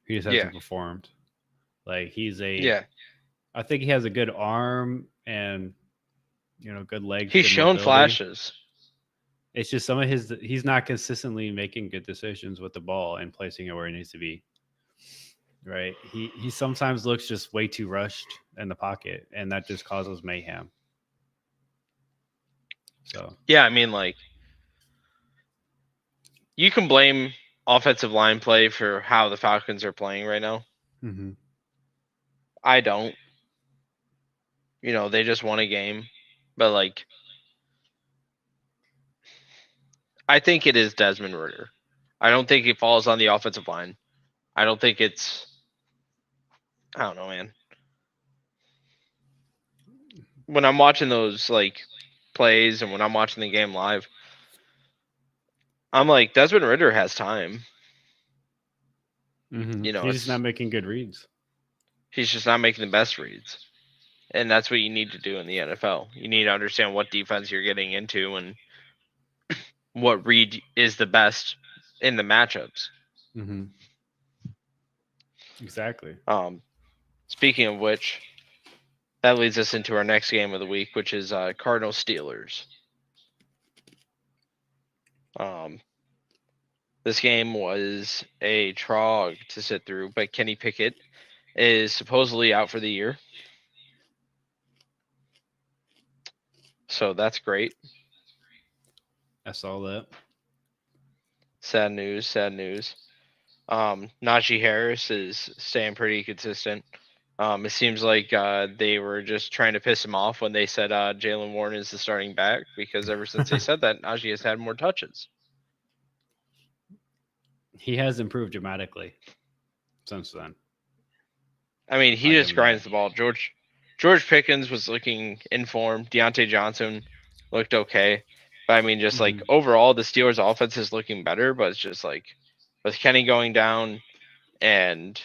Speaker 1: He just hasn't performed. Like I think he has a good arm and good legs.
Speaker 2: He's
Speaker 1: good
Speaker 2: shown
Speaker 1: mobility.
Speaker 2: flashes.
Speaker 1: It's just he's not consistently making good decisions with the ball and placing it where it needs to be. Right. He sometimes looks just way too rushed in the pocket, and that just causes mayhem. So
Speaker 2: yeah, I mean, like, you can blame offensive line play for how the Falcons are playing right now.
Speaker 1: Mm-hmm.
Speaker 2: I don't. They just won a game, but like, I think it is Desmond Ridder. I don't think he falls on the offensive line. I don't think it's. I don't know, man. When I'm watching those like plays and when I'm watching the game live, I'm like, Desmond Ridder has time.
Speaker 1: Mm-hmm. He's just not making good reads.
Speaker 2: He's just not making the best reads. And that's what you need to do in the NFL. You need to understand what defense you're getting into and what read is the best in the matchups.
Speaker 1: Mm-hmm. Exactly.
Speaker 2: Speaking of which, that leads us into our next game of the week, which is Cardinals Steelers. This game was a trog to sit through, but Kenny Pickett is supposedly out for the year. So that's great.
Speaker 1: I saw that.
Speaker 2: Sad news, sad news. Najee Harris is staying pretty consistent. It seems like they were just trying to piss him off when they said Jaylen Warren is the starting back, because ever since they said that, Najee has had more touches.
Speaker 1: He has improved dramatically since then.
Speaker 2: I mean, he just grinds the ball. George Pickens was looking in form. Deontay Johnson looked okay. But I mean, just like overall, the Steelers' offense is looking better, but it's just like with Kenny going down and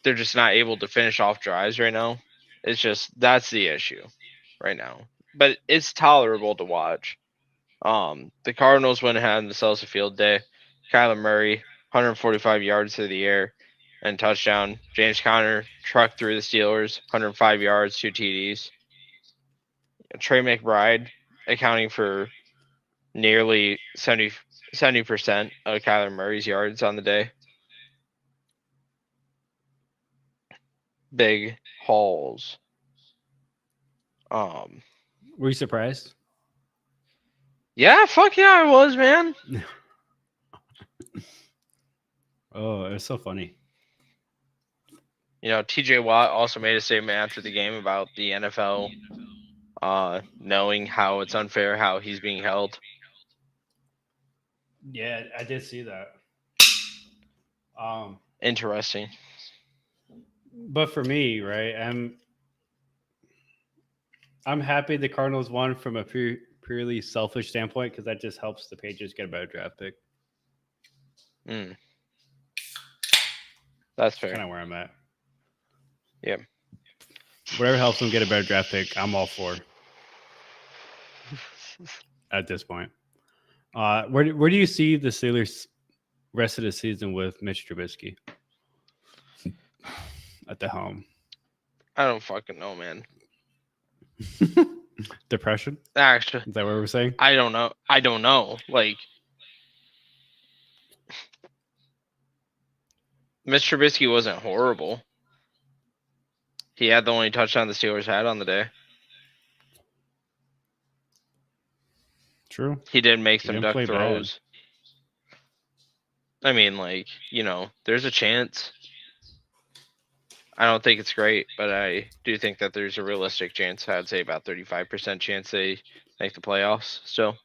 Speaker 2: they're just not able to finish off drives right now. It's just that's the issue right now. But it's tolerable to watch. The Cardinals went ahead and themselves a field day. Kyler Murray, 145 yards through the air and touchdown. James Conner trucked through the Steelers, 105 yards, 2 TDs. Trey McBride accounting for nearly 70% of Kyler Murray's yards on the day. Big hauls.
Speaker 1: Were you surprised?
Speaker 2: Yeah, fuck yeah, I was, man.
Speaker 1: Oh, it was so funny.
Speaker 2: TJ Watt also made a statement after the game about the NFL knowing how it's unfair how he's being held.
Speaker 1: Yeah, I did see that.
Speaker 2: Interesting.
Speaker 1: But for me, right, I'm happy the Cardinals won from a purely selfish standpoint because that just helps the Patriots get a better draft pick.
Speaker 2: That's fair.
Speaker 1: Kind of where I'm at.
Speaker 2: Yeah.
Speaker 1: Whatever helps them get a better draft pick, I'm all for. At this point, where do you see the Steelers rest of the season with Mitch Trubisky at the helm?
Speaker 2: I don't fucking know, man.
Speaker 1: Depression?
Speaker 2: Actually,
Speaker 1: is that what we're saying?
Speaker 2: I don't know. Like, Mr. Trubisky wasn't horrible. He had the only touchdown the Steelers had on the day.
Speaker 1: True.
Speaker 2: He did make
Speaker 1: He
Speaker 2: some
Speaker 1: didn't
Speaker 2: duck
Speaker 1: play bad.
Speaker 2: throws. I mean, like, there's a chance. I don't think it's great, but I do think that there's a realistic chance. I'd say about 35% chance they make the playoffs still.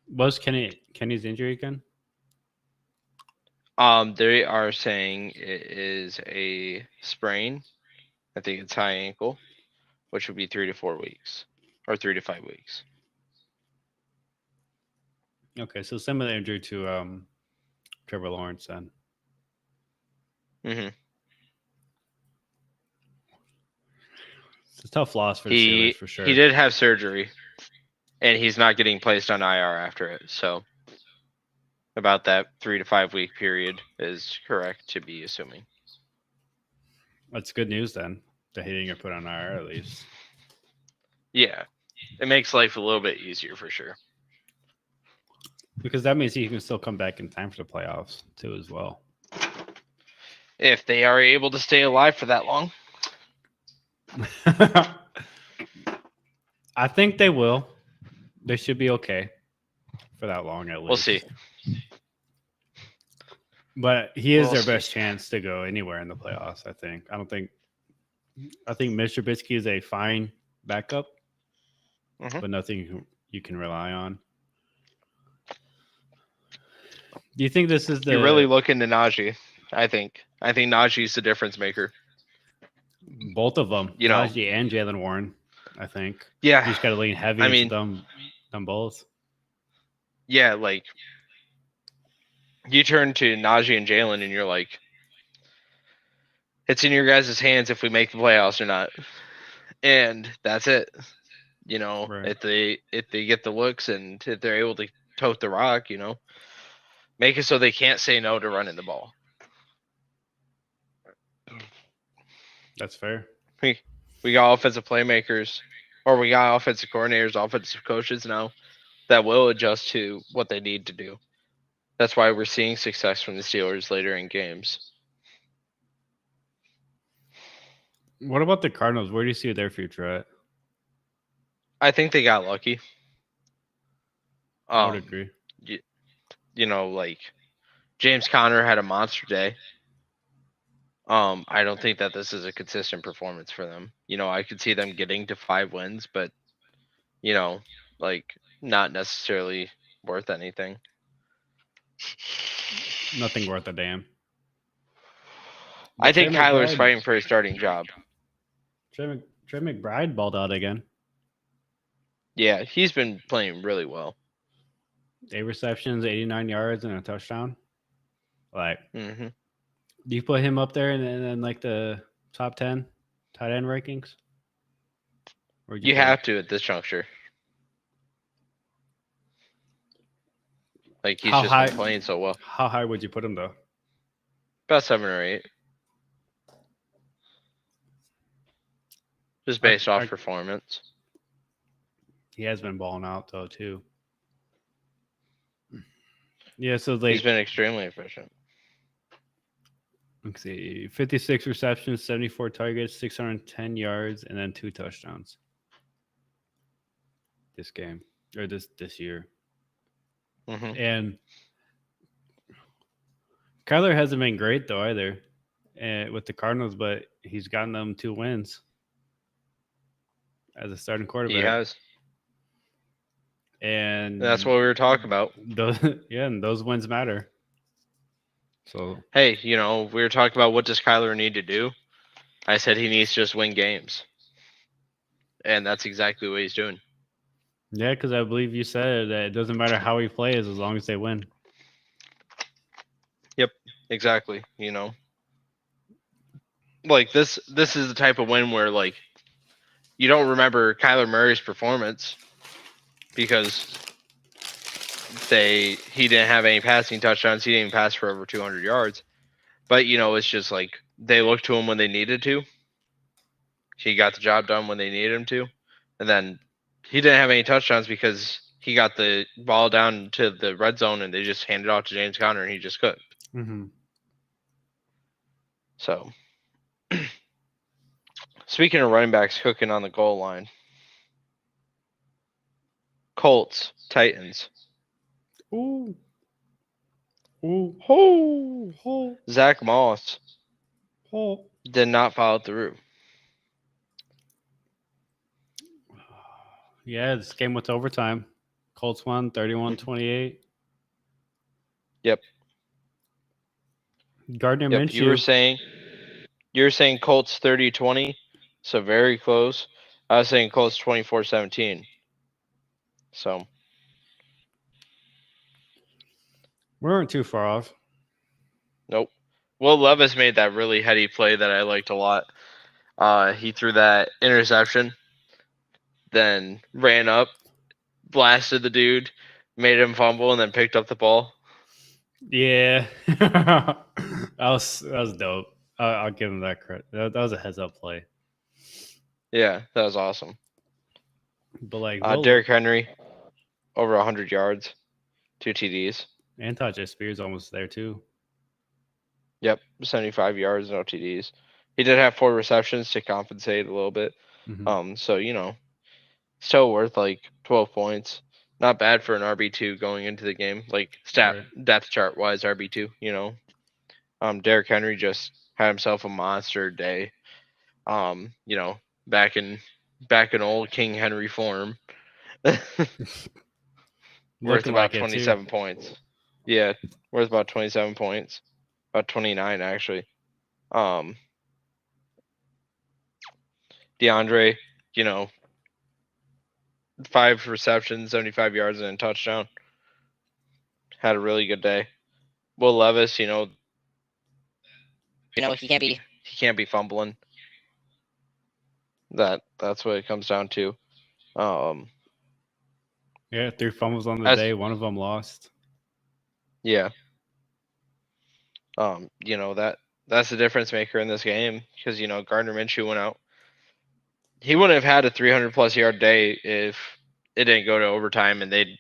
Speaker 1: Was Kenny's injury again?
Speaker 2: They are saying it is a sprain. I think it's high ankle, which would be 3 to 4 weeks, or 3 to 5 weeks.
Speaker 1: Okay, so similar injury to Trevor Lawrence then.
Speaker 2: Mm-hmm.
Speaker 1: It's a tough loss for the Steelers for sure.
Speaker 2: He did have surgery, and he's not getting placed on IR after it. So about that 3 to 5 week period is correct to be assuming.
Speaker 1: That's good news then. That he didn't get put on IR at least.
Speaker 2: Yeah, it makes life a little bit easier for sure.
Speaker 1: Because that means he can still come back in time for the playoffs too, as well.
Speaker 2: If they are able to stay alive for that long.
Speaker 1: I think they will. They should be okay for that long at least.
Speaker 2: We'll see.
Speaker 1: But he is their best chance to go anywhere in the playoffs, I think. I think Mitch Trubisky is a fine backup, but nothing you can rely on. Do you think this is the...
Speaker 2: You really look into Najee, I think. I think Najee's the difference maker.
Speaker 1: Both of them. Najee and Jaylen Warren, I think.
Speaker 2: Yeah.
Speaker 1: You just got to lean heavy into them both.
Speaker 2: Yeah, like... You turn to Najee and Jaylen and you're like, it's in your guys' hands if we make the playoffs or not. And that's it. Right. If they get the looks and if they're able to tote the rock, make it so they can't say no to running the ball.
Speaker 1: That's fair.
Speaker 2: We got offensive playmakers, or we got offensive coordinators, offensive coaches now that will adjust to what they need to do. That's why we're seeing success from the Steelers later in games.
Speaker 1: What about the Cardinals? Where do you see their future at?
Speaker 2: I think they got lucky.
Speaker 1: I would agree.
Speaker 2: Like James Conner had a monster day. I don't think that this is a consistent performance for them. I could see them getting to 5 wins, but not necessarily worth anything.
Speaker 1: Nothing worth a damn.
Speaker 2: I think Kyler's fighting for a starting job.
Speaker 1: Trey McBride balled out again.
Speaker 2: Yeah, he's been playing really well.
Speaker 1: 8 receptions, 89 yards, and a touchdown.
Speaker 2: Mm-hmm.
Speaker 1: Do you put him up there in like the top 10 tight end rankings?
Speaker 2: You have to at this juncture. Like, he's been playing so well.
Speaker 1: How high would you put him, though?
Speaker 2: About 7 or 8. Just based off performance.
Speaker 1: He has been balling out, though, too. Yeah, so
Speaker 2: he's been extremely efficient.
Speaker 1: Let's see. 56 receptions, 74 targets, 610 yards, and then 2 touchdowns. This game. Or this year.
Speaker 2: Mm-hmm.
Speaker 1: And Kyler hasn't been great though either with the Cardinals, but he's gotten them 2 wins as a starting quarterback.
Speaker 2: He has.
Speaker 1: And
Speaker 2: that's what we were talking about.
Speaker 1: And those wins matter. So
Speaker 2: hey, we were talking about what does Kyler need to do. I said he needs to just win games. And that's exactly what he's doing.
Speaker 1: Yeah, because I believe you said that it doesn't matter how he plays as long as they win.
Speaker 2: Yep, exactly. Like this is the type of win where like you don't remember Kyler Murray's performance because he didn't have any passing touchdowns. He didn't even pass for over 200 yards. But it's just like they looked to him when they needed to. He got the job done when they needed him to, and then he didn't have any touchdowns because he got the ball down to the red zone and they just handed it off to James Conner and he just cooked.
Speaker 1: Mm-hmm.
Speaker 2: So Speaking of running backs cooking on the goal line, Colts, Titans.
Speaker 1: Ooh. Ooh.
Speaker 2: Oh,
Speaker 1: Oh.
Speaker 2: Zach Moss
Speaker 1: Oh.
Speaker 2: did not follow through.
Speaker 1: Yeah, this game went to overtime. Colts won 31-28.
Speaker 2: Yep.
Speaker 1: Gardner
Speaker 2: Yep.
Speaker 1: Minshew.
Speaker 2: You were saying Colts 30-20, so very close. I was saying Colts 24-17. So
Speaker 1: We weren't too far off.
Speaker 2: nope. Will Levis made that really heady play that I liked a lot. He threw that interception, then ran up, blasted the dude, made him fumble, and then picked up the ball.
Speaker 1: Yeah. that was dope. I'll give him that credit. That was a heads up play.
Speaker 2: Yeah, that was awesome.
Speaker 1: But like
Speaker 2: Derrick Henry, over 100 yards, 2 TDs.
Speaker 1: And Tajay Spears almost there too.
Speaker 2: Yep, 75 yards, no TDs. He did have 4 receptions to compensate a little bit.
Speaker 1: Mm-hmm.
Speaker 2: So still worth like 12 points. Not bad for an RB2 going into the game, like depth chart wise RB2. Derrick Henry just had himself a monster day. Back in old King Henry form. Worth about 27 points. Yeah, worth about 27 points. About 29 actually. DeAndre, 5 receptions, 75 yards, and a touchdown. Had a really good day. Will Levis, he can't be fumbling. That's what it comes down to.
Speaker 1: Yeah, 3 fumbles on the day. One of them lost.
Speaker 2: Yeah. That's the difference maker in this game because Gardner Minshew went out. He wouldn't have had a 300+ yard day if it didn't go to overtime and they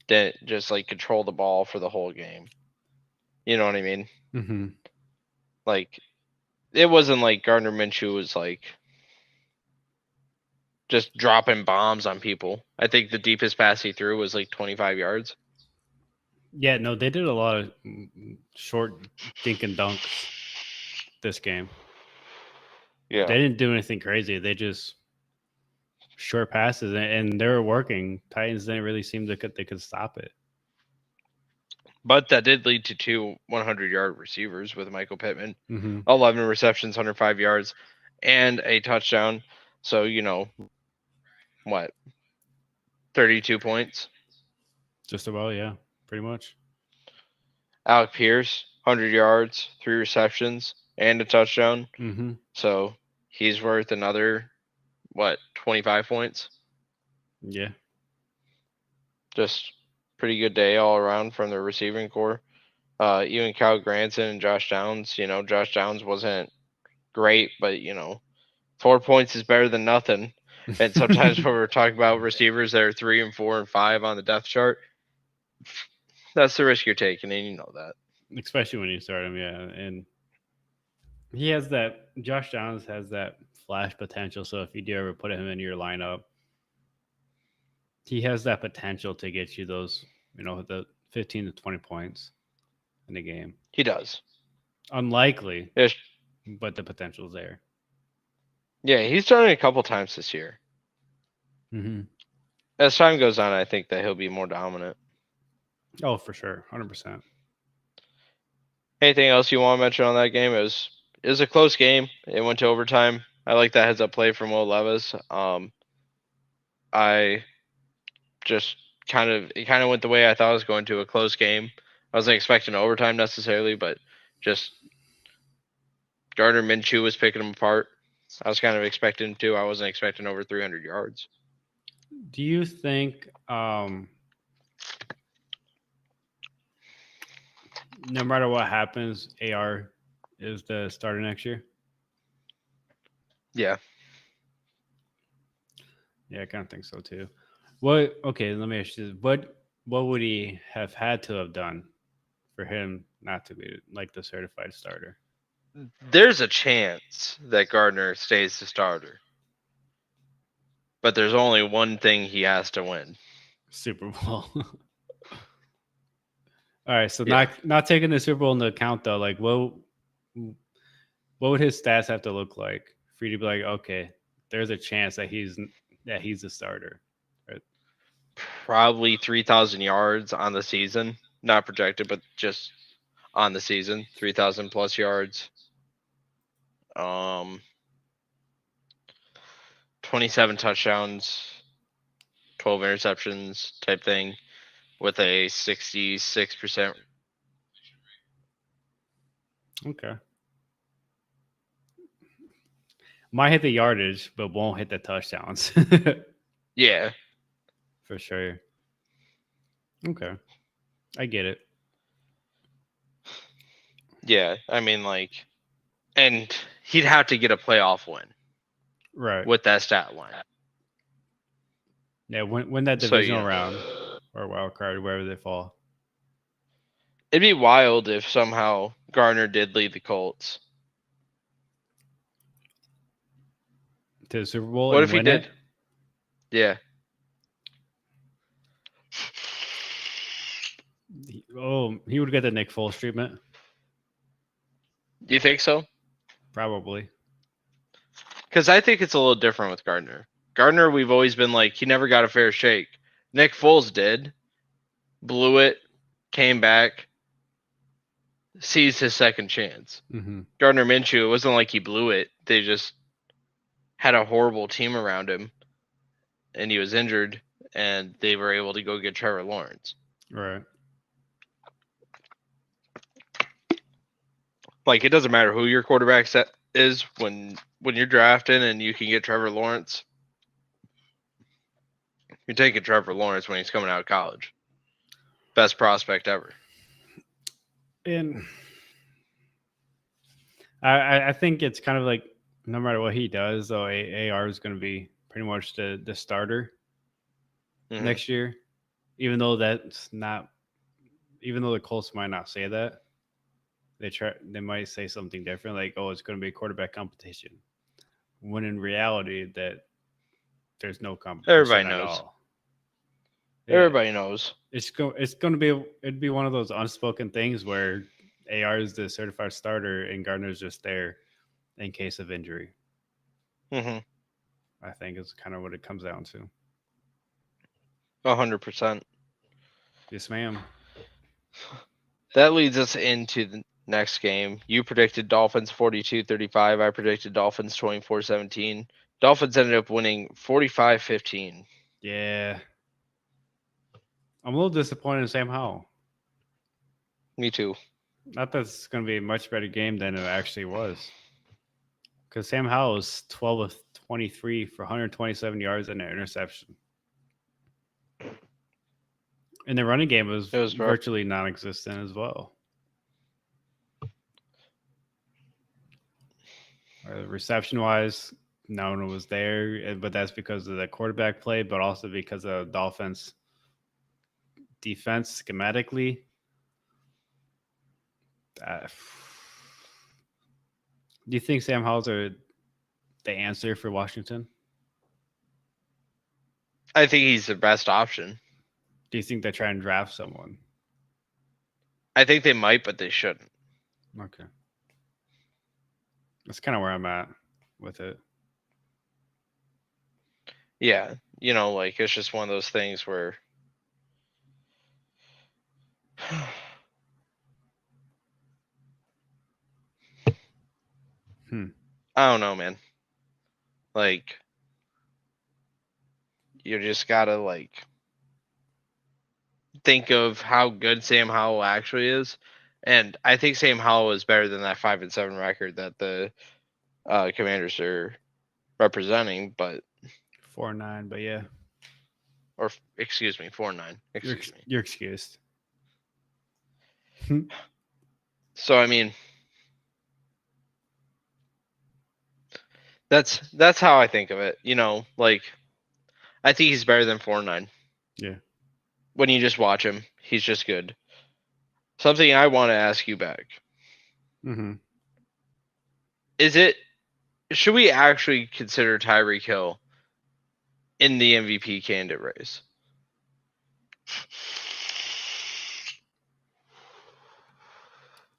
Speaker 2: didn't just like control the ball for the whole game. You know what I mean?
Speaker 1: Mm-hmm.
Speaker 2: Like, it wasn't like Gardner Minshew was like just dropping bombs on people. I think the deepest pass he threw was like 25 yards.
Speaker 1: Yeah, no, they did a lot of short dink and dunks this game.
Speaker 2: Yeah.
Speaker 1: They didn't do anything crazy. They just short passes, and they were working. Titans didn't really seem they could stop it.
Speaker 2: But that did lead to 2 100-yard receivers with Michael Pittman.
Speaker 1: Mm-hmm.
Speaker 2: 11 receptions, 105 yards, and a touchdown. So, what? 32 points?
Speaker 1: Just about, yeah. Pretty much.
Speaker 2: Alec Pierce, 100 yards, 3 receptions, and a touchdown.
Speaker 1: Mm-hmm.
Speaker 2: So, he's worth another, 25 points?
Speaker 1: Yeah.
Speaker 2: Just pretty good day all around from the receiving core. Even Kyle Granson and Josh Downs. Josh Downs wasn't great, but 4 points is better than nothing. And sometimes when we're talking about receivers that are 3 and 4 and 5 on the depth chart, that's the risk you're taking, and you know that.
Speaker 1: Especially when you start him, yeah. And he has that. Josh Downs has that flash potential. So if you do ever put him in your lineup, he has that potential to get you those, the 15 to 20 points in the game.
Speaker 2: He does.
Speaker 1: Unlikely,
Speaker 2: Yes.
Speaker 1: But the potential's there.
Speaker 2: Yeah, he's done it a couple times this year.
Speaker 1: Mm-hmm.
Speaker 2: As time goes on, I think that he'll be more dominant.
Speaker 1: Oh, for sure. 100%.
Speaker 2: Anything else you want to mention on that game? It was a close game. It went to overtime. I like that heads up play from Will Levis. I just it kind of went the way I thought it was going to, a close game. I wasn't expecting overtime necessarily, but just Gardner Minshew was picking them apart. I was kind of expecting to. I wasn't expecting over 300 yards.
Speaker 1: Do you think no matter what happens, AR is the starter next year?
Speaker 2: Yeah.
Speaker 1: Yeah, I kind of think so too. Okay, let me ask you this. What would he have had to have done for him not to be like the certified starter?
Speaker 2: there's a chance that Gardner stays the starter, but there's only one thing he has to win.
Speaker 1: Super Bowl. All right, so not taking the Super Bowl into account though, like what would his stats have to look like for you to be like, okay, there's a chance that he's a starter? Right?
Speaker 2: Probably 3,000 yards on the season, not projected, but just on the season, 3,000 plus yards. 27 touchdowns, 12 interceptions type thing, with a 66%.
Speaker 1: Okay. Might hit the yardage, but won't hit the touchdowns.
Speaker 2: Yeah.
Speaker 1: For sure. Okay. I get it.
Speaker 2: Yeah. I mean, like, and he'd have to get a playoff win.
Speaker 1: Right.
Speaker 2: With that stat line.
Speaker 1: Yeah, win that divisional round or wild card, wherever they fall.
Speaker 2: It'd be wild if somehow Gardner did lead the Colts
Speaker 1: to the Super Bowl.
Speaker 2: What if he did? Yeah.
Speaker 1: He would get the Nick Foles treatment.
Speaker 2: Do you think so?
Speaker 1: Probably.
Speaker 2: Because I think it's a little different with Gardner. Gardner, we've always been like, he never got a fair shake. Nick Foles did. Blew it. Came back. Seized his second chance.
Speaker 1: Mm-hmm.
Speaker 2: Gardner Minshew, it wasn't like he blew it. They just had a horrible team around him. And he was injured. And they were able to go get Trevor Lawrence.
Speaker 1: Right.
Speaker 2: Like, it doesn't matter who your quarterback set is when you're drafting and you can get Trevor Lawrence. You're taking Trevor Lawrence when he's coming out of college. Best prospect ever.
Speaker 1: And I think it's kind of like no matter what he does, though, AR is going to be pretty much the starter next year. Even though that's not, even though the Colts might not say that, they might say something different, like, oh, it's going to be a quarterback competition. When in reality, that there's no competition.
Speaker 2: Everybody knows.
Speaker 1: All.
Speaker 2: Everybody knows.
Speaker 1: It's going to be one of those unspoken things where AR is the certified starter and Gardner's just there in case of injury.
Speaker 2: Mm-hmm.
Speaker 1: I think is kind of what it comes down to.
Speaker 2: 100%.
Speaker 1: Yes, ma'am.
Speaker 2: That leads us into the next game. You predicted Dolphins 42-35. I predicted Dolphins 24-17. Dolphins ended up winning 45-15.
Speaker 1: Yeah. I'm a little disappointed in Sam Howell.
Speaker 2: Me too.
Speaker 1: Not that it's going to be a much better game than it actually was. Because Sam Howell was 12 of 23 for 127 yards and an interception. And the running game was virtually non-existent as well. Reception-wise, no one was there, but that's because of the quarterback play, but also because of Dolphins' defense schematically. Do you think Sam Howell's the answer for Washington?
Speaker 2: I think he's the best option.
Speaker 1: Do you think they try and draft someone?
Speaker 2: I think they might, but they shouldn't.
Speaker 1: Okay. That's kind of where I'm at with it.
Speaker 2: Yeah. You know, like, it's just one of those things where I don't know, man. Like, you just gotta, like, think of how good Sam Howell actually is. And I think Sam Howell is better than that 5-7 record that the Commanders are representing, but
Speaker 1: 4-9, but yeah.
Speaker 2: Or excuse me, 4-9. Excuse me.
Speaker 1: You're excused.
Speaker 2: So I mean, that's how I think of it. You know, like, I think he's better than 4-9.
Speaker 1: Yeah.
Speaker 2: When you just watch him, he's just good. Something I want to ask you back.
Speaker 1: Mm-hmm.
Speaker 2: should we actually consider Tyreek Hill in the MVP candidate race?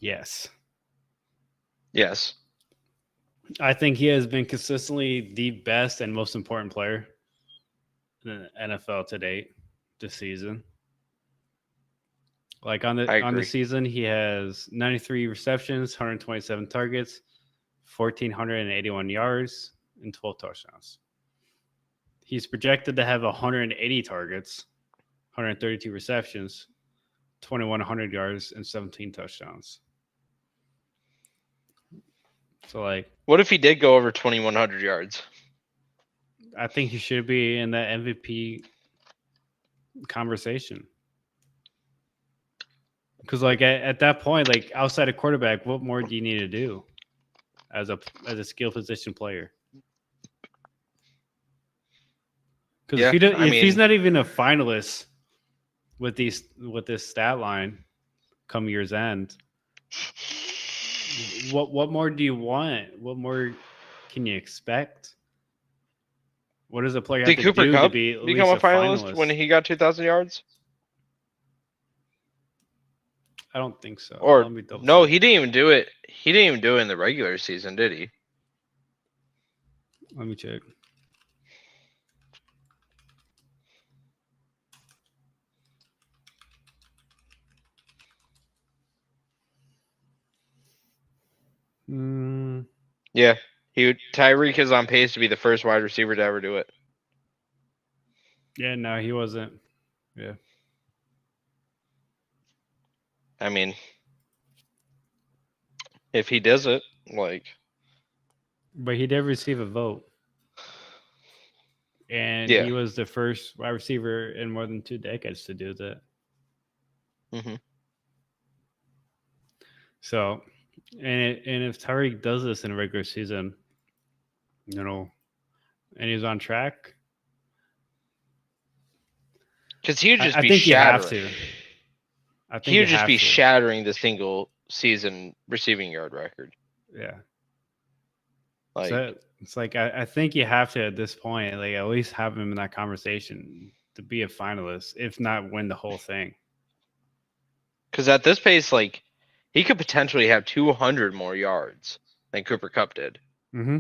Speaker 1: Yes.
Speaker 2: Yes.
Speaker 1: I think he has been consistently the best and most important player in the NFL to date this season. Like on the season, he has 93 receptions, 127 targets, 1,481 yards, and 12 touchdowns. He's projected to have 180 targets, 132 receptions, 2,100 yards, and 17 touchdowns. So, like,
Speaker 2: what if he did go over 2,100 yards?
Speaker 1: I think he should be in that MVP conversation. Because, like, at that point, like, outside of quarterback, what more do you need to do as a skill position player? Because if he's not even a finalist with this stat line come year's end, what more do you want? What more can you expect? What does a player have to
Speaker 2: Cooper
Speaker 1: do
Speaker 2: Kupp
Speaker 1: to be at
Speaker 2: become
Speaker 1: least
Speaker 2: a finalist when he got 2,000 yards?
Speaker 1: I don't think so.
Speaker 2: Or no, he didn't even do it. He didn't even do it in the regular season, did he?
Speaker 1: Let me check.
Speaker 2: Yeah, Tyreek is on pace to be the first wide receiver to ever do it.
Speaker 1: Yeah, no, he wasn't. Yeah.
Speaker 2: I mean, if he does it, like.
Speaker 1: But he did receive a vote. And he was the first wide receiver in more than 2 decades to do that.
Speaker 2: Mm-hmm.
Speaker 1: So, and if Tyreek does this in a regular season, and he's on track,
Speaker 2: because he would just be shattering.
Speaker 1: I think
Speaker 2: he would just be shattering the single season receiving yard record.
Speaker 1: Yeah.
Speaker 2: Like,
Speaker 1: so it's like I think you have to at this point, like, at least have him in that conversation to be a finalist, if not win the whole thing.
Speaker 2: Because at this pace, like, he could potentially have 200 more yards than Cooper Kupp did.
Speaker 1: Mm-hmm.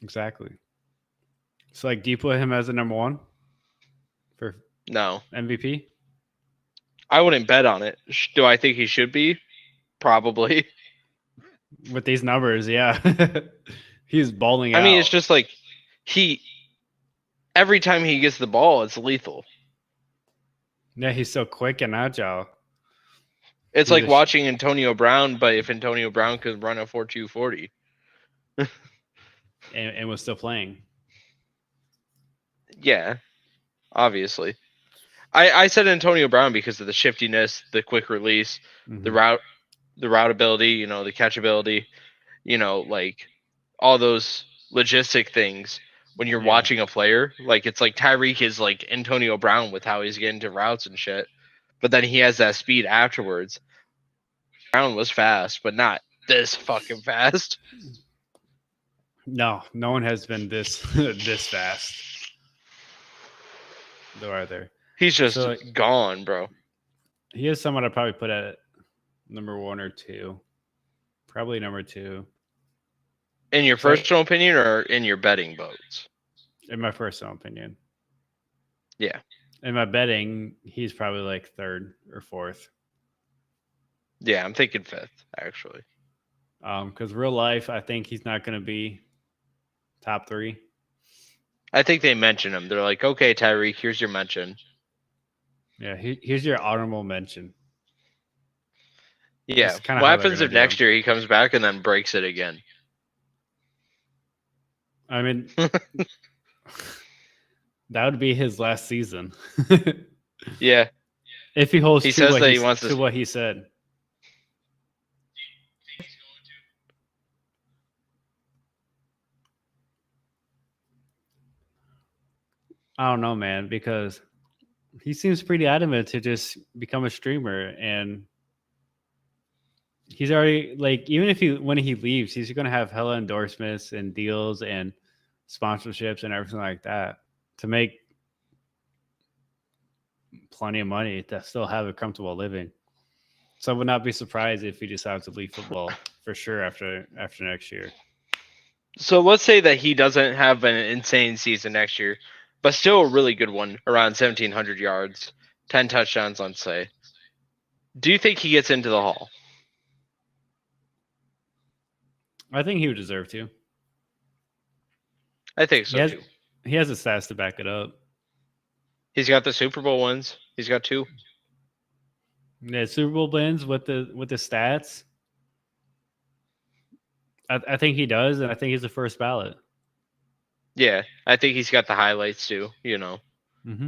Speaker 1: Exactly. So, like, do you put him as the number one for MVP?
Speaker 2: I wouldn't bet on it. Do I think he should be? Probably.
Speaker 1: With these numbers, yeah. He's balling out.
Speaker 2: I mean, it's just like every time he gets the ball, it's lethal.
Speaker 1: Yeah, he's so quick and agile.
Speaker 2: It's like watching Antonio Brown, but if Antonio Brown could run a 4.2 40.
Speaker 1: and was still playing.
Speaker 2: Yeah, obviously. I said Antonio Brown because of the shiftiness, the quick release, the route ability, the catchability, like all those logistic things. When you're watching a player, like, it's like Tyreek is like Antonio Brown with how he's getting to routes and shit, but then he has that speed afterwards. Brown was fast, but not this fucking fast.
Speaker 1: No one has been this fast. Though are there?
Speaker 2: He's just gone, bro.
Speaker 1: He is someone I'd probably put at number 1 or 2. Probably number 2.
Speaker 2: In your personal opinion or in your betting votes?
Speaker 1: In my personal opinion.
Speaker 2: Yeah.
Speaker 1: In my betting, he's probably like 3rd or 4th.
Speaker 2: Yeah, I'm thinking 5th, actually.
Speaker 1: Because real life, I think he's not going to be top 3.
Speaker 2: I think they mention him. They're like, okay, Tyreek, here's your mention.
Speaker 1: Yeah, here's your honorable mention.
Speaker 2: Yeah. What happens if next year he comes back and then breaks it again?
Speaker 1: I mean, that would be his last season.
Speaker 2: Yeah.
Speaker 1: If he holds to what he said. I don't know, man, because he seems pretty adamant to just become a streamer, and he's already like even if when he leaves, he's gonna have hella endorsements and deals and sponsorships and everything like that to make plenty of money to still have a comfortable living. So I would not be surprised if he decides to leave football for sure after next year.
Speaker 2: So let's say that he doesn't have an insane season next year, but still a really good one, around 1,700 yards, 10 touchdowns, let's say. Do you think he gets into the Hall?
Speaker 1: I think he would deserve to.
Speaker 2: I think so too.
Speaker 1: He has the stats to back it up.
Speaker 2: He's got the Super Bowl wins. He's got 2.
Speaker 1: Yeah, Super Bowl wins with the stats. I think he does, and I think he's the first ballot.
Speaker 2: Yeah, I think he's got the highlights too.
Speaker 1: Mm-hmm.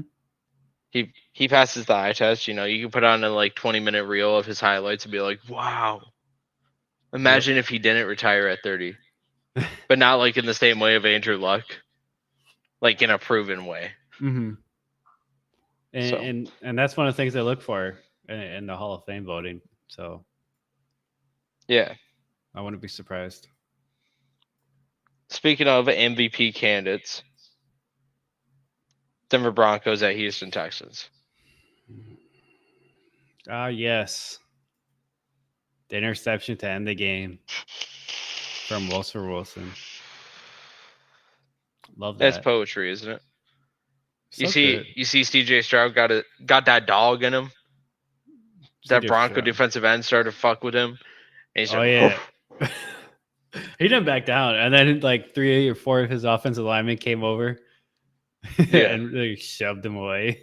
Speaker 2: He passes the eye test. You can put on a 20-minute reel of his highlights and be like, wow. Imagine if he didn't retire at 30, but not like in the same way of Andrew Luck, like in a proven way.
Speaker 1: Mm-hmm. And that's one of the things I look for in the Hall of Fame voting. So
Speaker 2: yeah,
Speaker 1: I wouldn't be surprised.
Speaker 2: Speaking of MVP candidates, Denver Broncos at Houston Texans.
Speaker 1: Yes. The interception to end the game from Wilson. Love that.
Speaker 2: That's poetry, isn't it?
Speaker 1: So
Speaker 2: you see CJ Stroud got that dog in him. That Bronco defensive end started to fuck with him. And
Speaker 1: yeah. He didn't back down. And then 3 or 4 of his offensive linemen came over and really shoved him away.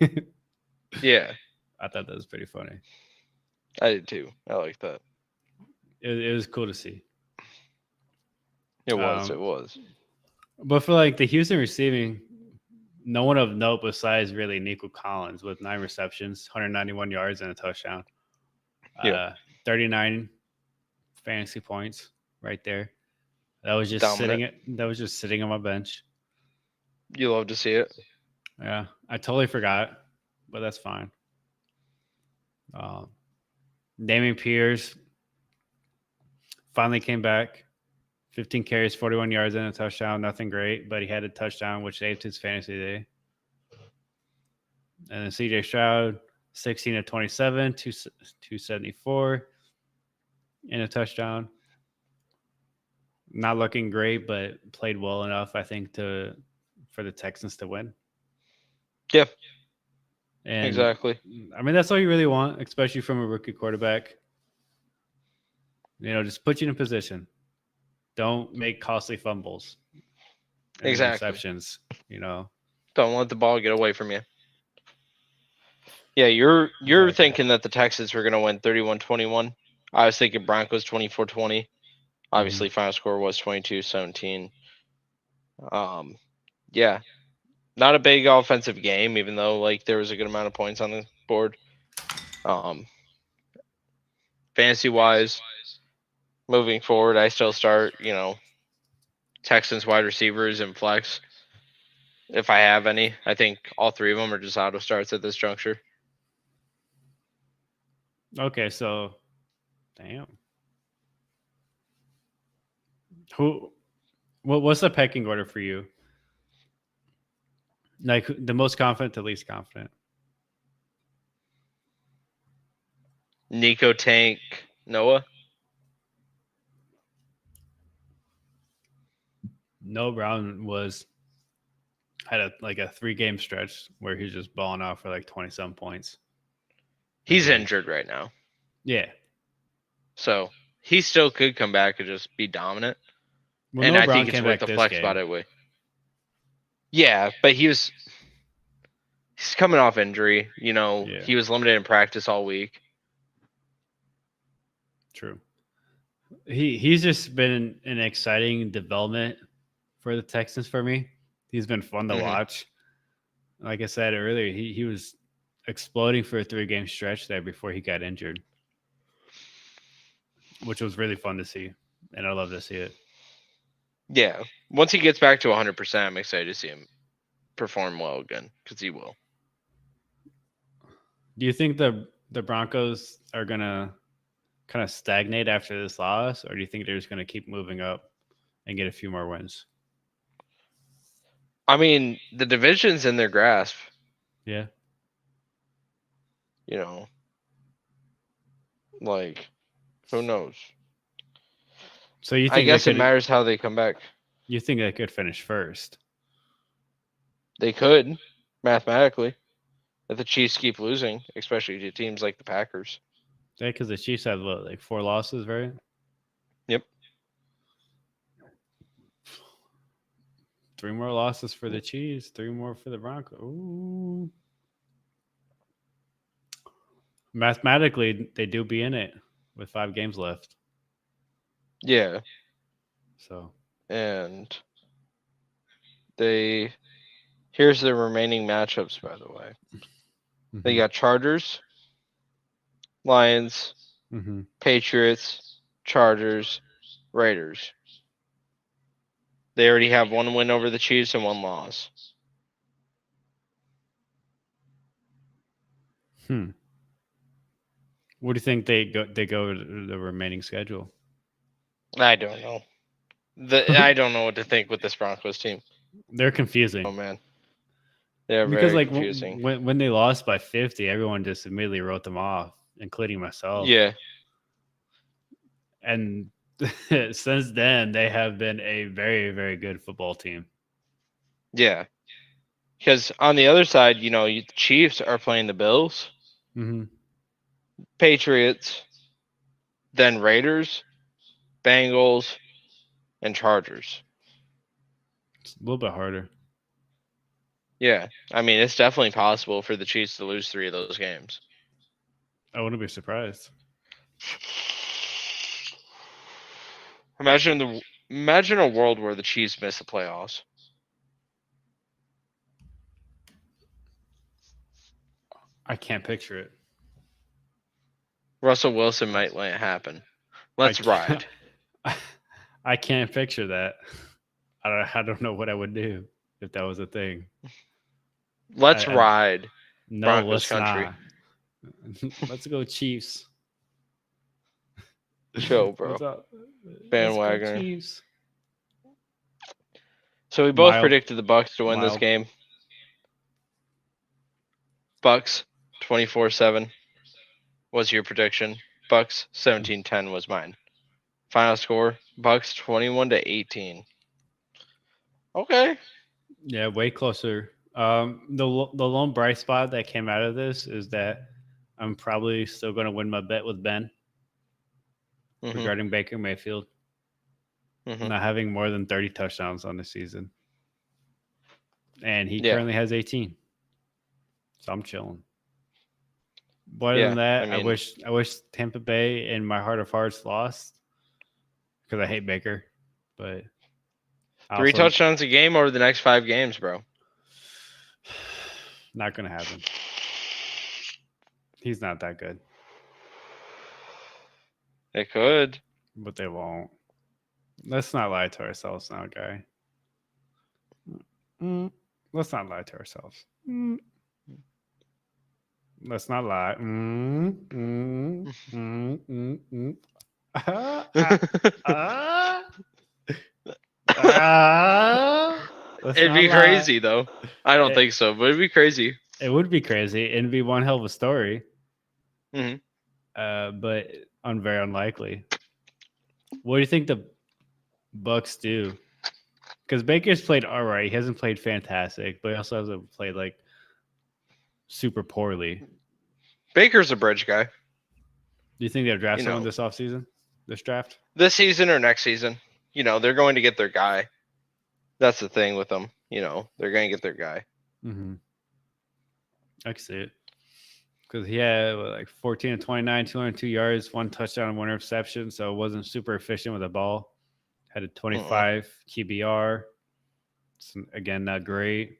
Speaker 2: Yeah.
Speaker 1: I thought that was pretty funny.
Speaker 2: I did too. I like that.
Speaker 1: It was cool to see.
Speaker 2: It was.
Speaker 1: But for the Houston receiving, no one of note besides really Nico Collins with 9 receptions, 191 yards, and a touchdown. 39 fantasy points right there. That was just sitting on my bench.
Speaker 2: You love to see it.
Speaker 1: Yeah, I totally forgot, but that's fine. Dameon Pierce finally came back. 15 carries, 41 yards, and a touchdown. Nothing great, but he had a touchdown, which saved his fantasy day. And then CJ Stroud, 16 of 27, 274, and a touchdown. Not looking great, but played well enough, I think, for the Texans to win.
Speaker 2: Yeah.
Speaker 1: And,
Speaker 2: exactly.
Speaker 1: I mean, that's all you really want, especially from a rookie quarterback. Just put you in position. Don't make costly fumbles.
Speaker 2: Exactly.
Speaker 1: Interceptions,
Speaker 2: Don't let the ball get away from you. Yeah, you're thinking that the Texans were going to win 31-21. I was thinking Broncos 24-20. Obviously, final score was 22-17. Yeah, not a big offensive game, even though there was a good amount of points on the board. Fantasy wise, moving forward, I still start Texans wide receivers and flex if I have any. I think all 3 of them are just auto starts at this juncture.
Speaker 1: Okay, so damn. What's the pecking order for you? The most confident to least confident.
Speaker 2: Nico, Tank, Noah.
Speaker 1: Noah Brown had a 3-game stretch where he was just balling out for 20-some points.
Speaker 2: He's injured right now.
Speaker 1: Yeah.
Speaker 2: So he still could come back and just be dominant.
Speaker 1: Well,
Speaker 2: and
Speaker 1: Noah
Speaker 2: I
Speaker 1: Brown
Speaker 2: think it's worth the flex
Speaker 1: game.
Speaker 2: spot anyway. Yeah, but he's coming off injury. He was limited in practice all week.
Speaker 1: True. He's just been an exciting development for the Texans for me. He's been fun to watch. Like I said earlier, he was exploding for a 3-game stretch there before he got injured, which was really fun to see, and I love to see it.
Speaker 2: Yeah, once he gets back to 100%, I'm excited to see him perform well again, because he will.
Speaker 1: Do you think the Broncos are gonna kind of stagnate after this loss, or do you think they're just going to keep moving up and get a few more wins?
Speaker 2: I mean, the division's in their grasp.
Speaker 1: Yeah.
Speaker 2: You know, like, who knows?
Speaker 1: So you
Speaker 2: I
Speaker 1: think
Speaker 2: guess
Speaker 1: they
Speaker 2: it
Speaker 1: could?
Speaker 2: matters how they come back.
Speaker 1: You think they could finish first?
Speaker 2: They could, mathematically, if the Chiefs keep losing, especially to teams like the Packers.
Speaker 1: Yeah, because the Chiefs have what, like 4 losses, right?
Speaker 2: Yep.
Speaker 1: 3 more losses for the Chiefs, 3 more for the Broncos. Ooh. Mathematically, they do be in it with 5 games left.
Speaker 2: Yeah.
Speaker 1: So
Speaker 2: And here's the remaining matchups, by the way. They got Chargers, Lions, Patriots, Chargers, Raiders. They already have 1 win over the Chiefs and 1 loss.
Speaker 1: What do you think they go to the remaining schedule?
Speaker 2: I don't know. I don't know what to think with this Broncos team.
Speaker 1: They're confusing.
Speaker 2: Oh man, they're
Speaker 1: because
Speaker 2: very
Speaker 1: like
Speaker 2: confusing.
Speaker 1: when they lost by 50, everyone just immediately wrote them off, including myself.
Speaker 2: Yeah.
Speaker 1: And since then, they have been a very, very good football team.
Speaker 2: Yeah. Because on the other side, the Chiefs are playing the Bills, Patriots, then Raiders, Bengals, and Chargers.
Speaker 1: It's a little bit harder.
Speaker 2: Yeah. I mean, it's definitely possible for the Chiefs to lose 3 of those games.
Speaker 1: I wouldn't be surprised.
Speaker 2: Imagine a world where the Chiefs miss the playoffs.
Speaker 1: I can't picture it.
Speaker 2: Russell Wilson might let it happen. Let's ride.
Speaker 1: I can't picture that. I don't know what I would do if that was a thing.
Speaker 2: Let's ride.
Speaker 1: No,
Speaker 2: Broncos
Speaker 1: let's
Speaker 2: country.
Speaker 1: Not. Let's go Chiefs.
Speaker 2: Chill, bro. Bandwagon.
Speaker 1: Chiefs.
Speaker 2: So we both predicted the Bucks to win this game. Bucks 24-7 was your prediction. Bucks 17-10 was mine. Final score: Bucks 21-18. Okay.
Speaker 1: Yeah, way closer. The lone bright spot that came out of this is that I'm probably still going to win my bet with Ben regarding Baker Mayfield not having more than 30 touchdowns on the season, and he currently has 18. So I'm chilling. But other than that, I wish Tampa Bay in my heart of hearts lost because I hate Baker. But
Speaker 2: 3 touchdowns a game over the next 5 games, bro.
Speaker 1: Not gonna happen. He's not that good.
Speaker 2: They could,
Speaker 1: but they won't. Let's not lie to ourselves now, guy. Let's not lie to ourselves. Let's not lie.
Speaker 2: It'd be crazy, though. I don't think so, but it'd be crazy.
Speaker 1: It would be crazy. It'd be one hell of a story.
Speaker 2: Mm-hmm.
Speaker 1: But very unlikely. What do you think the Bucks do? Because Baker's played all right. He hasn't played fantastic, but he also hasn't played like super poorly.
Speaker 2: Baker's a bridge guy.
Speaker 1: Do you think they'll draft someone this offseason? This draft?
Speaker 2: This season or next season? They're going to get their guy. That's the thing with them. They're going to get their guy.
Speaker 1: Mm-hmm. I can see it. Because he had like 14 of 29, 202 yards, 1 touchdown, 1 interception. So it wasn't super efficient with the ball. Had a 25 QBR. Again, not great.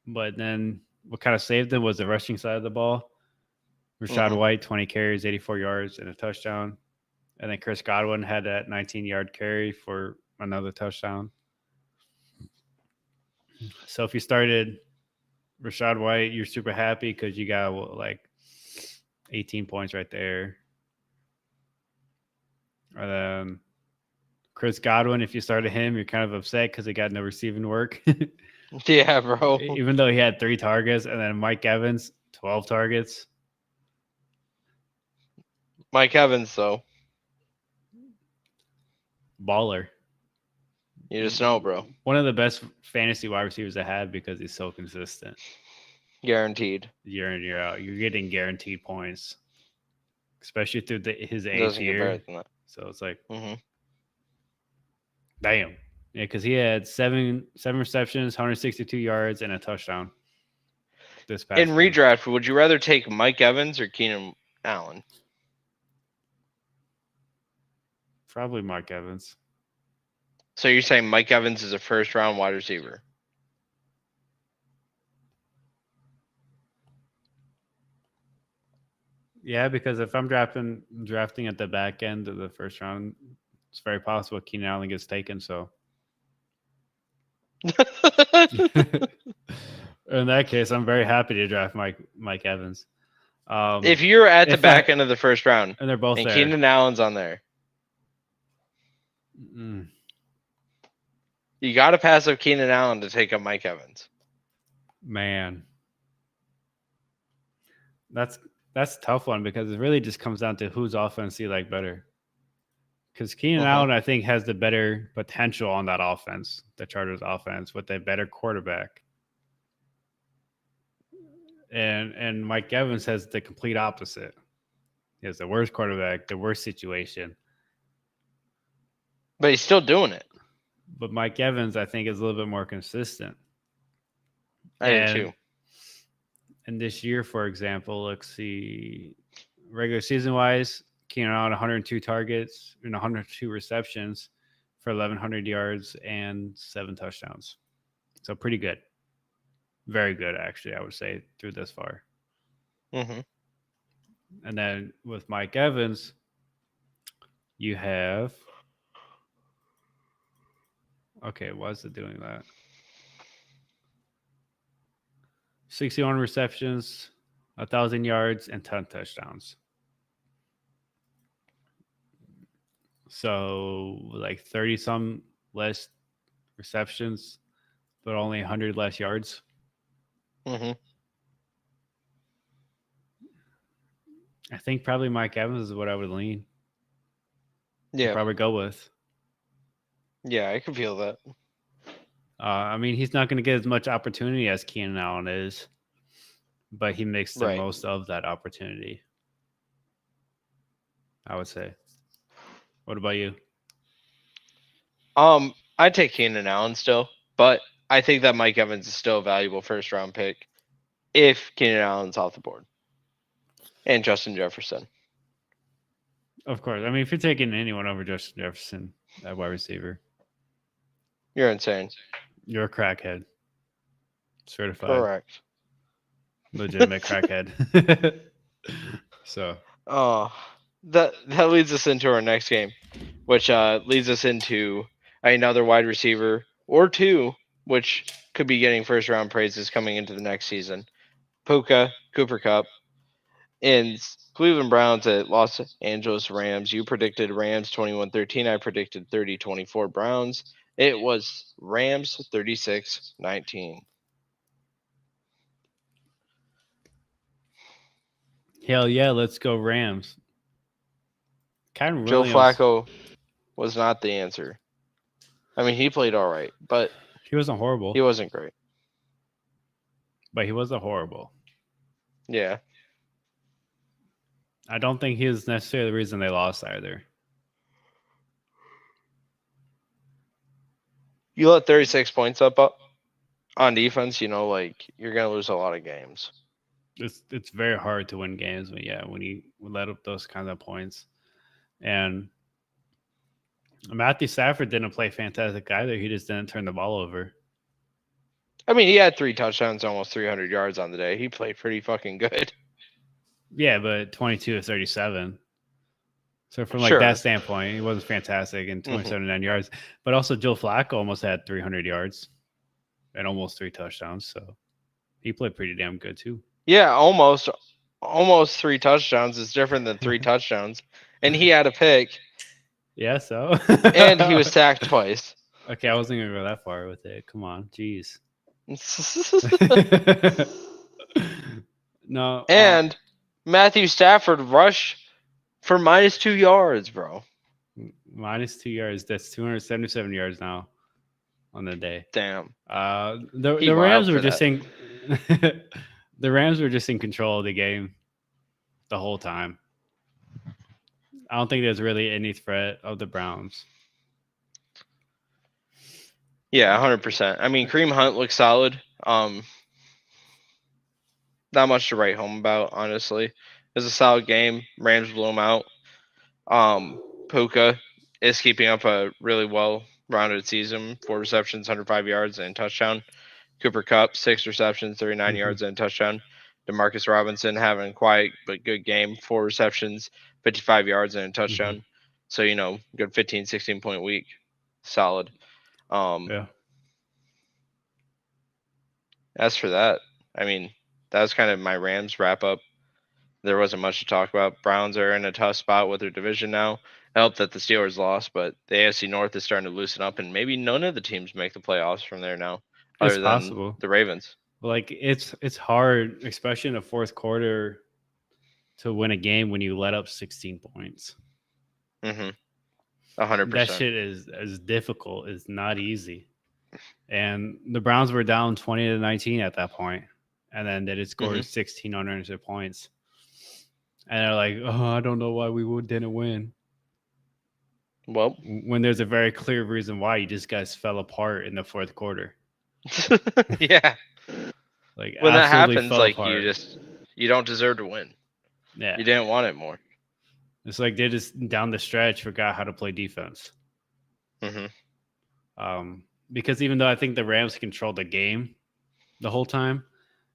Speaker 1: But then what kind of saved them was the rushing side of the ball. Rachaad White, 20 carries, 84 yards, and a touchdown. And then Chris Godwin had that 19-yard carry for another touchdown. So if you started Rachaad White, you're super happy because you got like 18 points right there. And then Chris Godwin, if you started him, you're kind of upset because he got no receiving work.
Speaker 2: Yeah, bro.
Speaker 1: Even though he had 3 targets, and then Mike Evans, 12 targets.
Speaker 2: Mike Evans, though.
Speaker 1: Baller.
Speaker 2: You just know, bro.
Speaker 1: One of the best fantasy wide receivers I had because he's so consistent.
Speaker 2: Guaranteed.
Speaker 1: Year in, year out. You're getting guaranteed points, especially through his 8th
Speaker 2: Doesn't get
Speaker 1: year.
Speaker 2: better than that.
Speaker 1: So it's like,
Speaker 2: Mm-hmm.
Speaker 1: damn. Yeah, because he had seven receptions, 162 yards, and a touchdown. This past
Speaker 2: In
Speaker 1: game.
Speaker 2: redraft, would you rather take Mike Evans or Keenan Allen?
Speaker 1: Probably Mike Evans.
Speaker 2: So you're saying Mike Evans is a first-round wide receiver?
Speaker 1: Yeah, because if I'm drafting at the back end of the first round, it's very possible Keenan Allen gets taken. So in that case, I'm very happy to draft Mike Evans.
Speaker 2: If you're at the back end of the first round
Speaker 1: and they're both
Speaker 2: and
Speaker 1: there,
Speaker 2: Keenan Allen's on there,
Speaker 1: mm,
Speaker 2: you got to pass up Keenan Allen to take up Mike Evans.
Speaker 1: man, that's a tough one because it really just comes down to whose offense you like better. Because Keenan Allen, I think, has the better potential on that offense, the Chargers offense, with a better quarterback. And Mike Evans has the complete opposite. He has the worst quarterback, the worst situation.
Speaker 2: But he's still doing it.
Speaker 1: But Mike Evans, I think, is a little bit more consistent.
Speaker 2: I do too.
Speaker 1: And this year, for example, let's see, regular season-wise, Keenan Allen 102 targets and 102 receptions for 1,100 yards and 7 touchdowns. So pretty good. Very good, actually, I would say, through this far.
Speaker 2: Mm-hmm.
Speaker 1: And then with Mike Evans, you have... Okay, why is it doing that? 61 receptions, 1,000 yards, and 10 touchdowns. So like 30-some less receptions, but only 100 less yards.
Speaker 2: Mm-hmm.
Speaker 1: I think probably Mike Evans is what I would lean.
Speaker 2: Yeah.
Speaker 1: Probably go with.
Speaker 2: Yeah, I can feel that.
Speaker 1: I mean, he's not going to get as much opportunity as Keenan Allen is, but he makes the most of that opportunity, I would say. What about you?
Speaker 2: I take Keenan Allen still, but I think that Mike Evans is still a valuable first-round pick if Keenan Allen's off the board. And Justin Jefferson.
Speaker 1: Of course. I mean, if you're taking anyone over Justin Jefferson, that wide receiver,
Speaker 2: you're insane.
Speaker 1: You're a crackhead. Certified.
Speaker 2: Correct.
Speaker 1: Legitimate crackhead. So.
Speaker 2: Oh, that leads us into our next game, which leads us into another wide receiver or two, which could be getting first-round praises coming into the next season. Puka, Cooper Kupp, and Cleveland Browns at Los Angeles Rams. You predicted Rams 21-13. I predicted 30-24 Browns. It was Rams 36-19.
Speaker 1: Hell yeah, let's go Rams.
Speaker 2: Kyren Williams. Joe Flacco was not the answer. I mean, he played all right, but
Speaker 1: he wasn't horrible.
Speaker 2: He wasn't great.
Speaker 1: But he wasn't horrible.
Speaker 2: Yeah.
Speaker 1: I don't think he was necessarily the reason they lost either.
Speaker 2: You let 36 points up on defense, you're going to lose a lot of games.
Speaker 1: It's very hard to win games, but yeah, when you let up those kinds of points. And Matthew Stafford didn't play fantastic either. He just didn't turn the ball over.
Speaker 2: I mean, he had 3 touchdowns, almost 300 yards on the day. He played pretty fucking good.
Speaker 1: Yeah, but 22 of 37. So from that standpoint, he wasn't fantastic in 279 yards. But also Joe Flacco almost had 300 yards and almost 3 touchdowns. So he played pretty damn good too.
Speaker 2: Yeah, almost 3 touchdowns is different than 3 touchdowns. And he had a pick.
Speaker 1: Yeah, so.
Speaker 2: And he was sacked twice.
Speaker 1: Okay, I wasn't gonna go that far with it. Come on, jeez. No,
Speaker 2: And Matthew Stafford rushed for -2 yards, bro.
Speaker 1: -2 yards. That's 277 yards now on the day.
Speaker 2: Damn.
Speaker 1: The
Speaker 2: He
Speaker 1: the Rams
Speaker 2: wild
Speaker 1: were
Speaker 2: for
Speaker 1: just
Speaker 2: that.
Speaker 1: in the Rams were just in control of the game the whole time. I don't think there's really any threat of the Browns.
Speaker 2: Yeah, 100%. I mean, Kareem Hunt looks solid. Not much to write home about, honestly. It was a solid game. Rams blew him out. Puka is keeping up a really well-rounded season. 4 receptions, 105 yards, and a touchdown. Cooper Kupp, 6 receptions, 39
Speaker 1: Mhm.
Speaker 2: yards, and a touchdown. Demarcus Robinson having a quiet but good game. 4 receptions, 55 yards, and a touchdown. So, good 15, 16-point week. Solid.
Speaker 1: Yeah.
Speaker 2: As for that, I mean, that was kind of my Rams wrap up. There wasn't much to talk about. Browns are in a tough spot with their division now. I hope that the Steelers lost, but the AFC North is starting to loosen up, and maybe none of the teams make the playoffs from there now,
Speaker 1: It's
Speaker 2: other than
Speaker 1: possible.
Speaker 2: the Ravens.
Speaker 1: Like it's hard, especially in the fourth quarter, to win a game when you let up 16 points.
Speaker 2: Mm-hmm.
Speaker 1: That
Speaker 2: 100%.
Speaker 1: shit is difficult. It's not easy. And the Browns were down 20-19 at that point, and then they did score 16 unanswered points. And they're like, "Oh, I don't know why we didn't win."
Speaker 2: Well,
Speaker 1: When there's a very clear reason why, you just guys fell apart in the fourth quarter.
Speaker 2: yeah.
Speaker 1: Like
Speaker 2: When that
Speaker 1: absolutely
Speaker 2: happens,
Speaker 1: fell
Speaker 2: like
Speaker 1: apart.
Speaker 2: you don't deserve to win.
Speaker 1: Yeah,
Speaker 2: You didn't want it more.
Speaker 1: it's like they just down the stretch forgot how to play defense.
Speaker 2: Mm-hmm.
Speaker 1: Because even though I think the Rams controlled the game the whole time,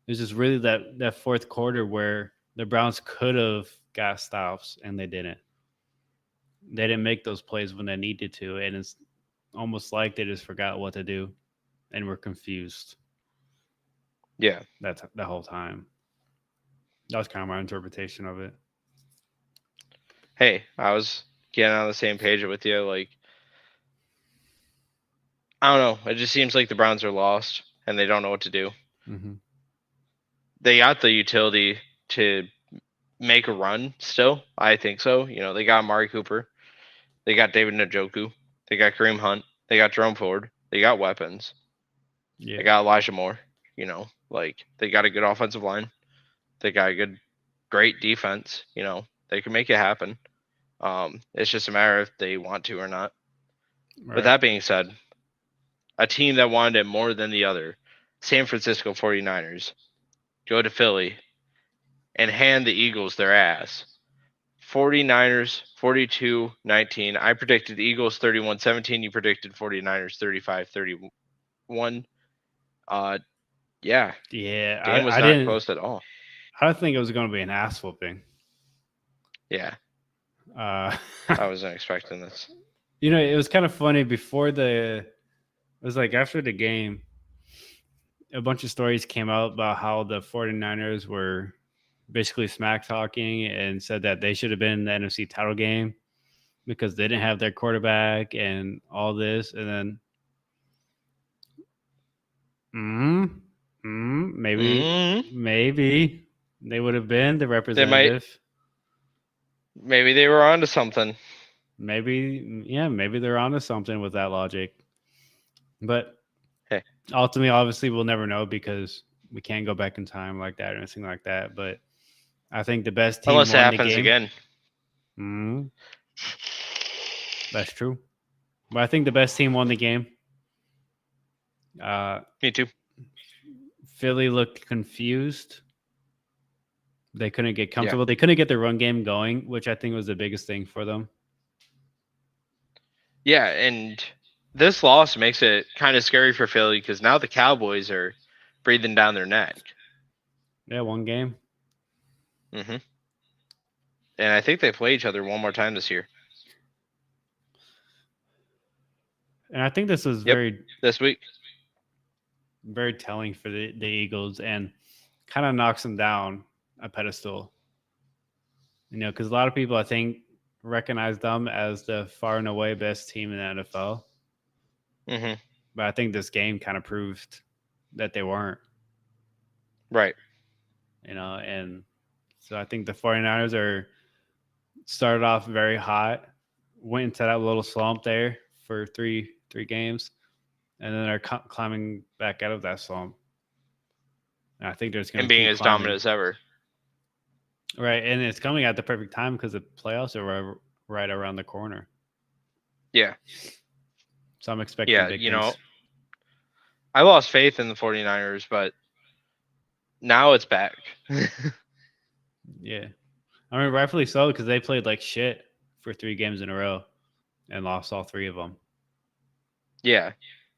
Speaker 1: it's just really that fourth quarter where the Browns could have got stops and they didn't. They didn't make those plays when they needed to, and it's almost like they just forgot what to do and were confused.
Speaker 2: Yeah.
Speaker 1: That's the whole time. That was kind of my interpretation of it.
Speaker 2: Hey, I was getting on the same page with you. Like, I don't know. It just seems like the Browns are lost and they don't know what to do.
Speaker 1: Mm-hmm.
Speaker 2: They got the utility to make a run still. I think so. They got Amari Cooper. They got David Njoku. They got Kareem Hunt. They got Jerome Ford. They got weapons.
Speaker 1: Yeah.
Speaker 2: They got Elijah Moore. They got a good offensive line. They got a great defense. They can make it happen. It's just a matter if they want to or not.
Speaker 1: Right.
Speaker 2: With that being said, a team that wanted it more than the other, San Francisco 49ers, go to Philly and hand the Eagles their ass. 49ers 42-19. I predicted the Eagles 31-17. You predicted 49ers 35-31. Yeah.
Speaker 1: Yeah.
Speaker 2: Game was
Speaker 1: I
Speaker 2: not
Speaker 1: didn't.
Speaker 2: close at all.
Speaker 1: I don't think it was going to be an ass whooping.
Speaker 2: Yeah.
Speaker 1: I
Speaker 2: wasn't expecting this.
Speaker 1: It was kind of funny before it was like after the game, a bunch of stories came out about how the 49ers were basically smack talking and said that they should have been in the NFC title game because they didn't have their quarterback and all this. And then maybe they would have been the representative.
Speaker 2: Maybe they were onto something.
Speaker 1: Maybe they're onto something with that logic. But
Speaker 2: hey,
Speaker 1: ultimately, obviously, we'll never know because we can't go back in time like that or anything like that. But I think the best team
Speaker 2: unless it
Speaker 1: won the
Speaker 2: happens
Speaker 1: game.
Speaker 2: again.
Speaker 1: That's true. But I think the best team won the game.
Speaker 2: Me too.
Speaker 1: Philly looked confused. They couldn't get comfortable. Yeah. They couldn't get the run game going, which I think was the biggest thing for them.
Speaker 2: Yeah, and this loss makes it kind of scary for Philly because now the Cowboys are breathing down their neck.
Speaker 1: Yeah, one game.
Speaker 2: Mm-hmm. And I think they play each other one more time this year.
Speaker 1: And I think this was
Speaker 2: this week.
Speaker 1: Very telling for the Eagles and kind of knocks them down a pedestal. Because a lot of people, I think, recognize them as the far and away best team in the NFL.
Speaker 2: Mm-hmm.
Speaker 1: But I think this game kind of proved that they weren't,
Speaker 2: Right.
Speaker 1: and so I think the 49ers are started off very hot, went into that little slump there for three games, and then they're climbing back out of that slump. And I think they're just going
Speaker 2: And
Speaker 1: to
Speaker 2: being
Speaker 1: keep
Speaker 2: as
Speaker 1: climbing.
Speaker 2: dominant as ever.
Speaker 1: Right, and it's coming at the perfect time because the playoffs are right around the corner.
Speaker 2: Yeah.
Speaker 1: So I'm expecting big things.
Speaker 2: I lost faith in the 49ers, but now it's back.
Speaker 1: Yeah. I mean, rightfully so, because they played like shit for 3 games in a row and lost all 3 of them.
Speaker 2: Yeah.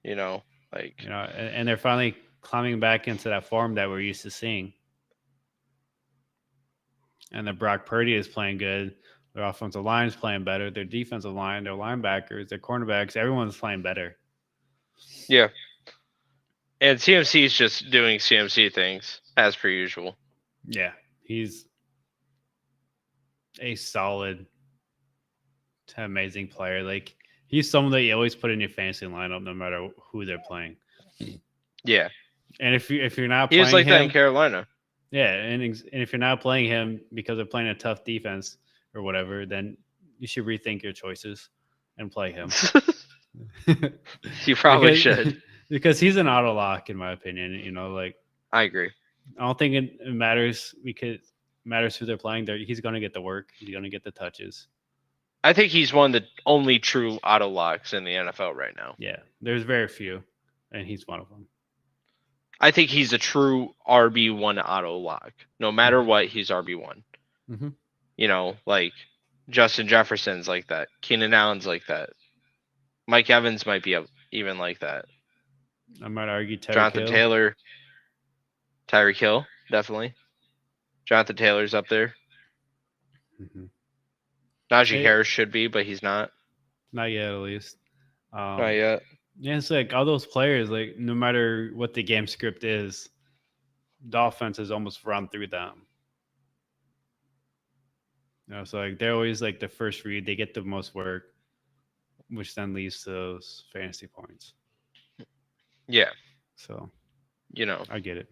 Speaker 1: And they're finally climbing back into that form that we're used to seeing. And the Brock Purdy is playing good. Their offensive line is playing better. Their defensive line, their linebackers, their cornerbacks, everyone's playing better.
Speaker 2: Yeah. And CMC is just doing CMC things as per usual.
Speaker 1: Yeah. He's a solid to amazing player. Like, he's someone that you always put in your fantasy lineup no matter who they're playing.
Speaker 2: Yeah.
Speaker 1: And if you're not
Speaker 2: he
Speaker 1: playing
Speaker 2: was like
Speaker 1: him,
Speaker 2: that in Carolina.
Speaker 1: Yeah, and if you're not playing him because they're playing a tough defense or whatever, then you should rethink your choices and play him.
Speaker 2: You probably should.
Speaker 1: Because he's an auto lock, in my opinion.
Speaker 2: I agree.
Speaker 1: I don't think it matters because it matters who they're playing. He's going to get the work. He's going to get the touches.
Speaker 2: I think he's one of the only true auto locks in the NFL right now.
Speaker 1: Yeah, there's very few, and he's one of them.
Speaker 2: I think he's a true RB1 auto lock. No matter what, he's RB1.
Speaker 1: Mm-hmm.
Speaker 2: Like Justin Jefferson's like that. Keenan Allen's like that. Mike Evans might be even like that.
Speaker 1: I might argue
Speaker 2: Jonathan Taylor. Tyreek Hill, definitely. Jonathan Taylor's up there.
Speaker 1: Mm-hmm.
Speaker 2: Najee Harris should be, but he's not.
Speaker 1: Not yet, at least.
Speaker 2: Not yet.
Speaker 1: Yeah, it's like all those players, like no matter what the game script is, the offense is almost run through them. So like they're always like the first read, they get the most work, which then leads to those fantasy points.
Speaker 2: Yeah.
Speaker 1: So, I get it.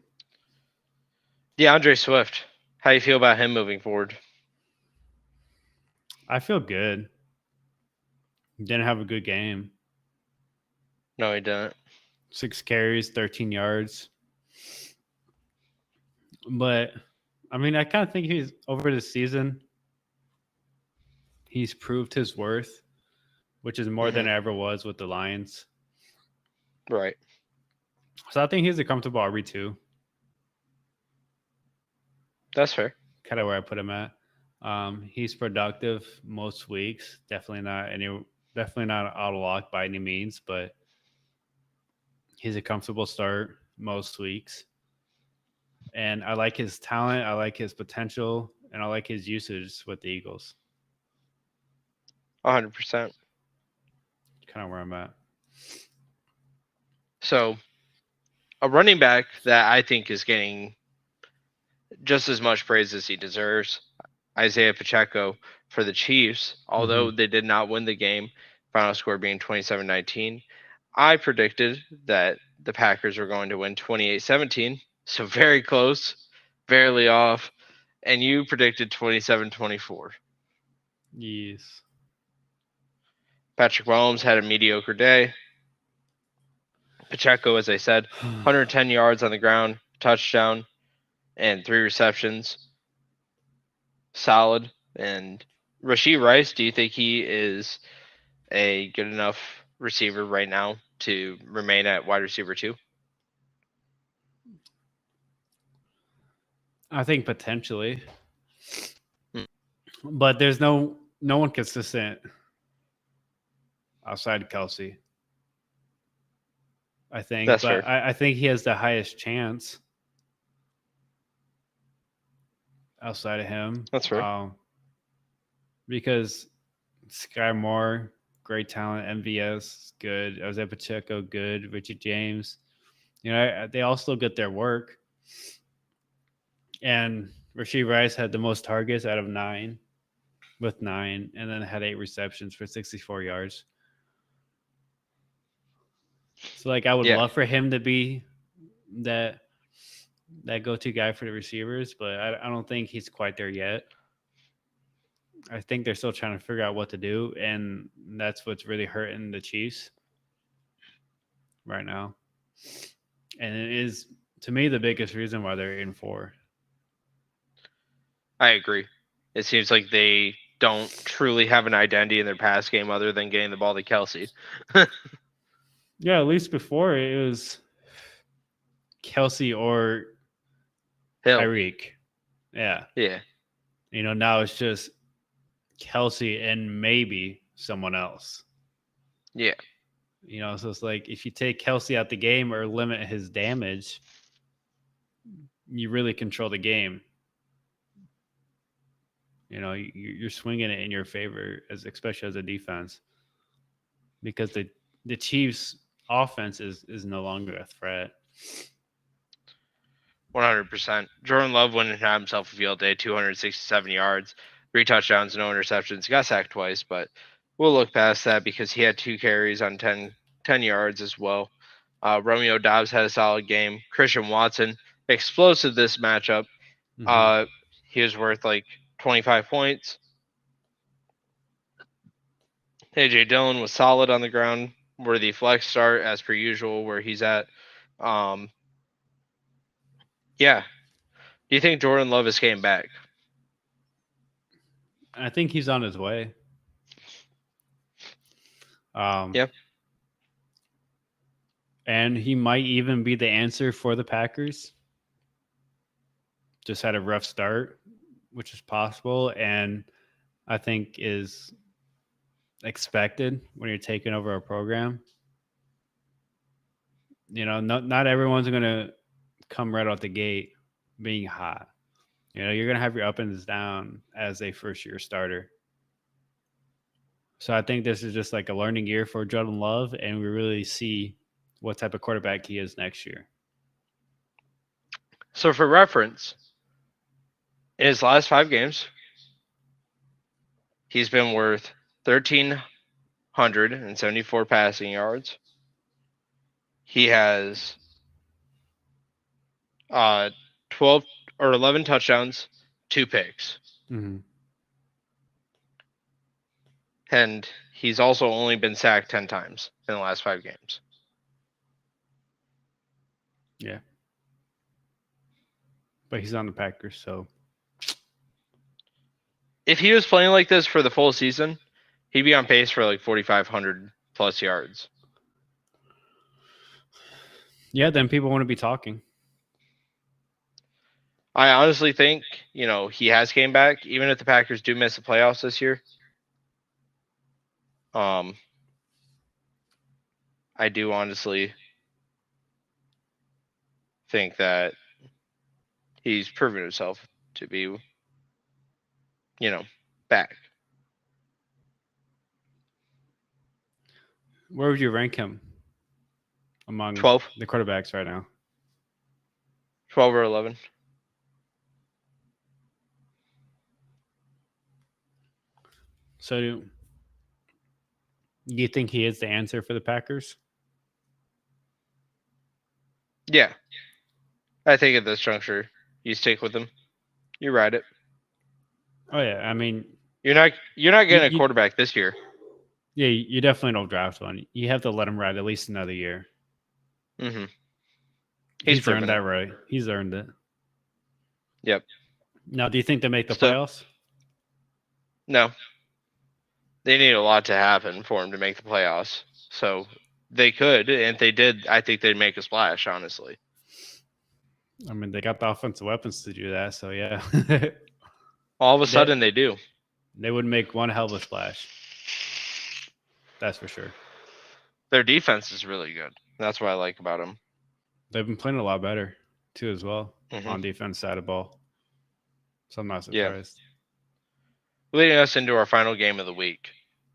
Speaker 2: DeAndre Swift, how do you feel about him moving forward?
Speaker 1: I feel good. He didn't have a good game.
Speaker 2: No, he didn't.
Speaker 1: 6 carries, 13 yards. But, I mean, I kind of think he's over the season. He's proved his worth, which is more than it ever was with the Lions.
Speaker 2: Right.
Speaker 1: So I think he's a comfortable RB2.
Speaker 2: That's fair.
Speaker 1: Kind of where I put him at. He's productive most weeks. Definitely not an auto lock by any means, but he's a comfortable start most weeks. And I like his talent. I like his potential, and I like his usage with the Eagles.
Speaker 2: 100%.
Speaker 1: Kind of where I'm at.
Speaker 2: So, a running back that I think is getting just as much praise as he deserves, Isaiah Pacheco for the Chiefs, although they did not win the game, final score being 27-19. I predicted that the Packers were going to win 28-17, so very close, barely off, and you predicted 27-24.
Speaker 1: Yes.
Speaker 2: Patrick Mahomes had a mediocre day. Pacheco, as I said, 110 yards on the ground, touchdown, and 3 receptions. Solid. And Rashee Rice, do you think he is a good enough receiver right now to remain at wide receiver 2?
Speaker 1: I think potentially. But there's no one consistent outside Kelsey. I think.
Speaker 2: That's
Speaker 1: but
Speaker 2: fair.
Speaker 1: I think he has the highest chance outside of him.
Speaker 2: That's fair.
Speaker 1: Because Sky Moore, great talent. MVS, good. Isaiah Pacheco, good. Richard James. They all still get their work. And Rashee Rice had the most targets out of 9. with 9, and then had 8 receptions for 64 yards. So like I would love for him to be that go-to guy for the receivers, but I don't think he's quite there yet. I think they're still trying to figure out what to do, and that's what's really hurting the Chiefs right now. And it is, to me, the biggest reason why they're in 4.
Speaker 2: I agree. It seems like they don't truly have an identity in their pass game other than getting the ball to Kelce.
Speaker 1: Yeah, at least before it was Kelce or
Speaker 2: Hill.
Speaker 1: Tyreek. Yeah.
Speaker 2: Yeah.
Speaker 1: Now it's just Kelce and maybe someone else.
Speaker 2: Yeah.
Speaker 1: So it's like if you take Kelce out the game or limit his damage, you really control the game. You're swinging it in your favor, especially as a defense, because the Chiefs' offense is no longer a threat.
Speaker 2: 100%. Jordan Love went and had himself a field day, 267 yards, 3 touchdowns, no interceptions. He got sacked twice, but we'll look past that because he had 2 carries on 10 yards as well. Romeo Doubs had a solid game. Christian Watson, explosive this matchup. Mm-hmm. He was worth like 25 points. AJ Dillon was solid on the ground, worthy flex start as per usual where he's at. Yeah. Do you think Jordan Love is getting back?
Speaker 1: I think he's on his way.
Speaker 2: Yep.
Speaker 1: And he might even be the answer for the Packers. Just had a rough start, which is possible, and I think is expected when you're taking over a program. Not everyone's going to come right out the gate being hot. You're going to have your up and down as a first-year starter. So I think this is just like a learning year for Jordan Love, and we really see what type of quarterback he is next year.
Speaker 2: So for reference, in his last 5 games, he's been worth 1,374 passing yards. He has 12 or 11 touchdowns, 2 picks.
Speaker 1: Mm-hmm.
Speaker 2: And he's also only been sacked 10 times in the last 5 games.
Speaker 1: Yeah. But he's on the Packers, so.
Speaker 2: If he was playing like this for the full season, he'd be on pace for like 4,500 plus yards.
Speaker 1: Yeah, then people want to be talking.
Speaker 2: I honestly think, he has came back, even if the Packers do miss the playoffs this year. I do honestly think that he's proven himself to be, back.
Speaker 1: Where would you rank him among
Speaker 2: 12
Speaker 1: the quarterbacks right now?
Speaker 2: 12 or 11.
Speaker 1: So do you think he is the answer for the Packers?
Speaker 2: Yeah. I think at this juncture, you stick with him. You ride it.
Speaker 1: Oh yeah, I mean,
Speaker 2: you're not getting a quarterback this year.
Speaker 1: Yeah, you definitely don't draft one. You have to let him ride at least another year.
Speaker 2: Mm-hmm.
Speaker 1: He's earned that right. He's earned it.
Speaker 2: Yep.
Speaker 1: Now, do you think they make the playoffs?
Speaker 2: No. They need a lot to happen for him to make the playoffs. So they could, and if they did, I think they'd make a splash, honestly.
Speaker 1: I mean, they got the offensive weapons to do that, so yeah.
Speaker 2: All of a sudden, they do.
Speaker 1: They would make one hell of a splash. That's for sure.
Speaker 2: Their defense is really good. That's what I like about them.
Speaker 1: They've been playing a lot better, too, as well, on defense side of ball. So I'm not surprised.
Speaker 2: Yeah. Leading us into our final game of the week.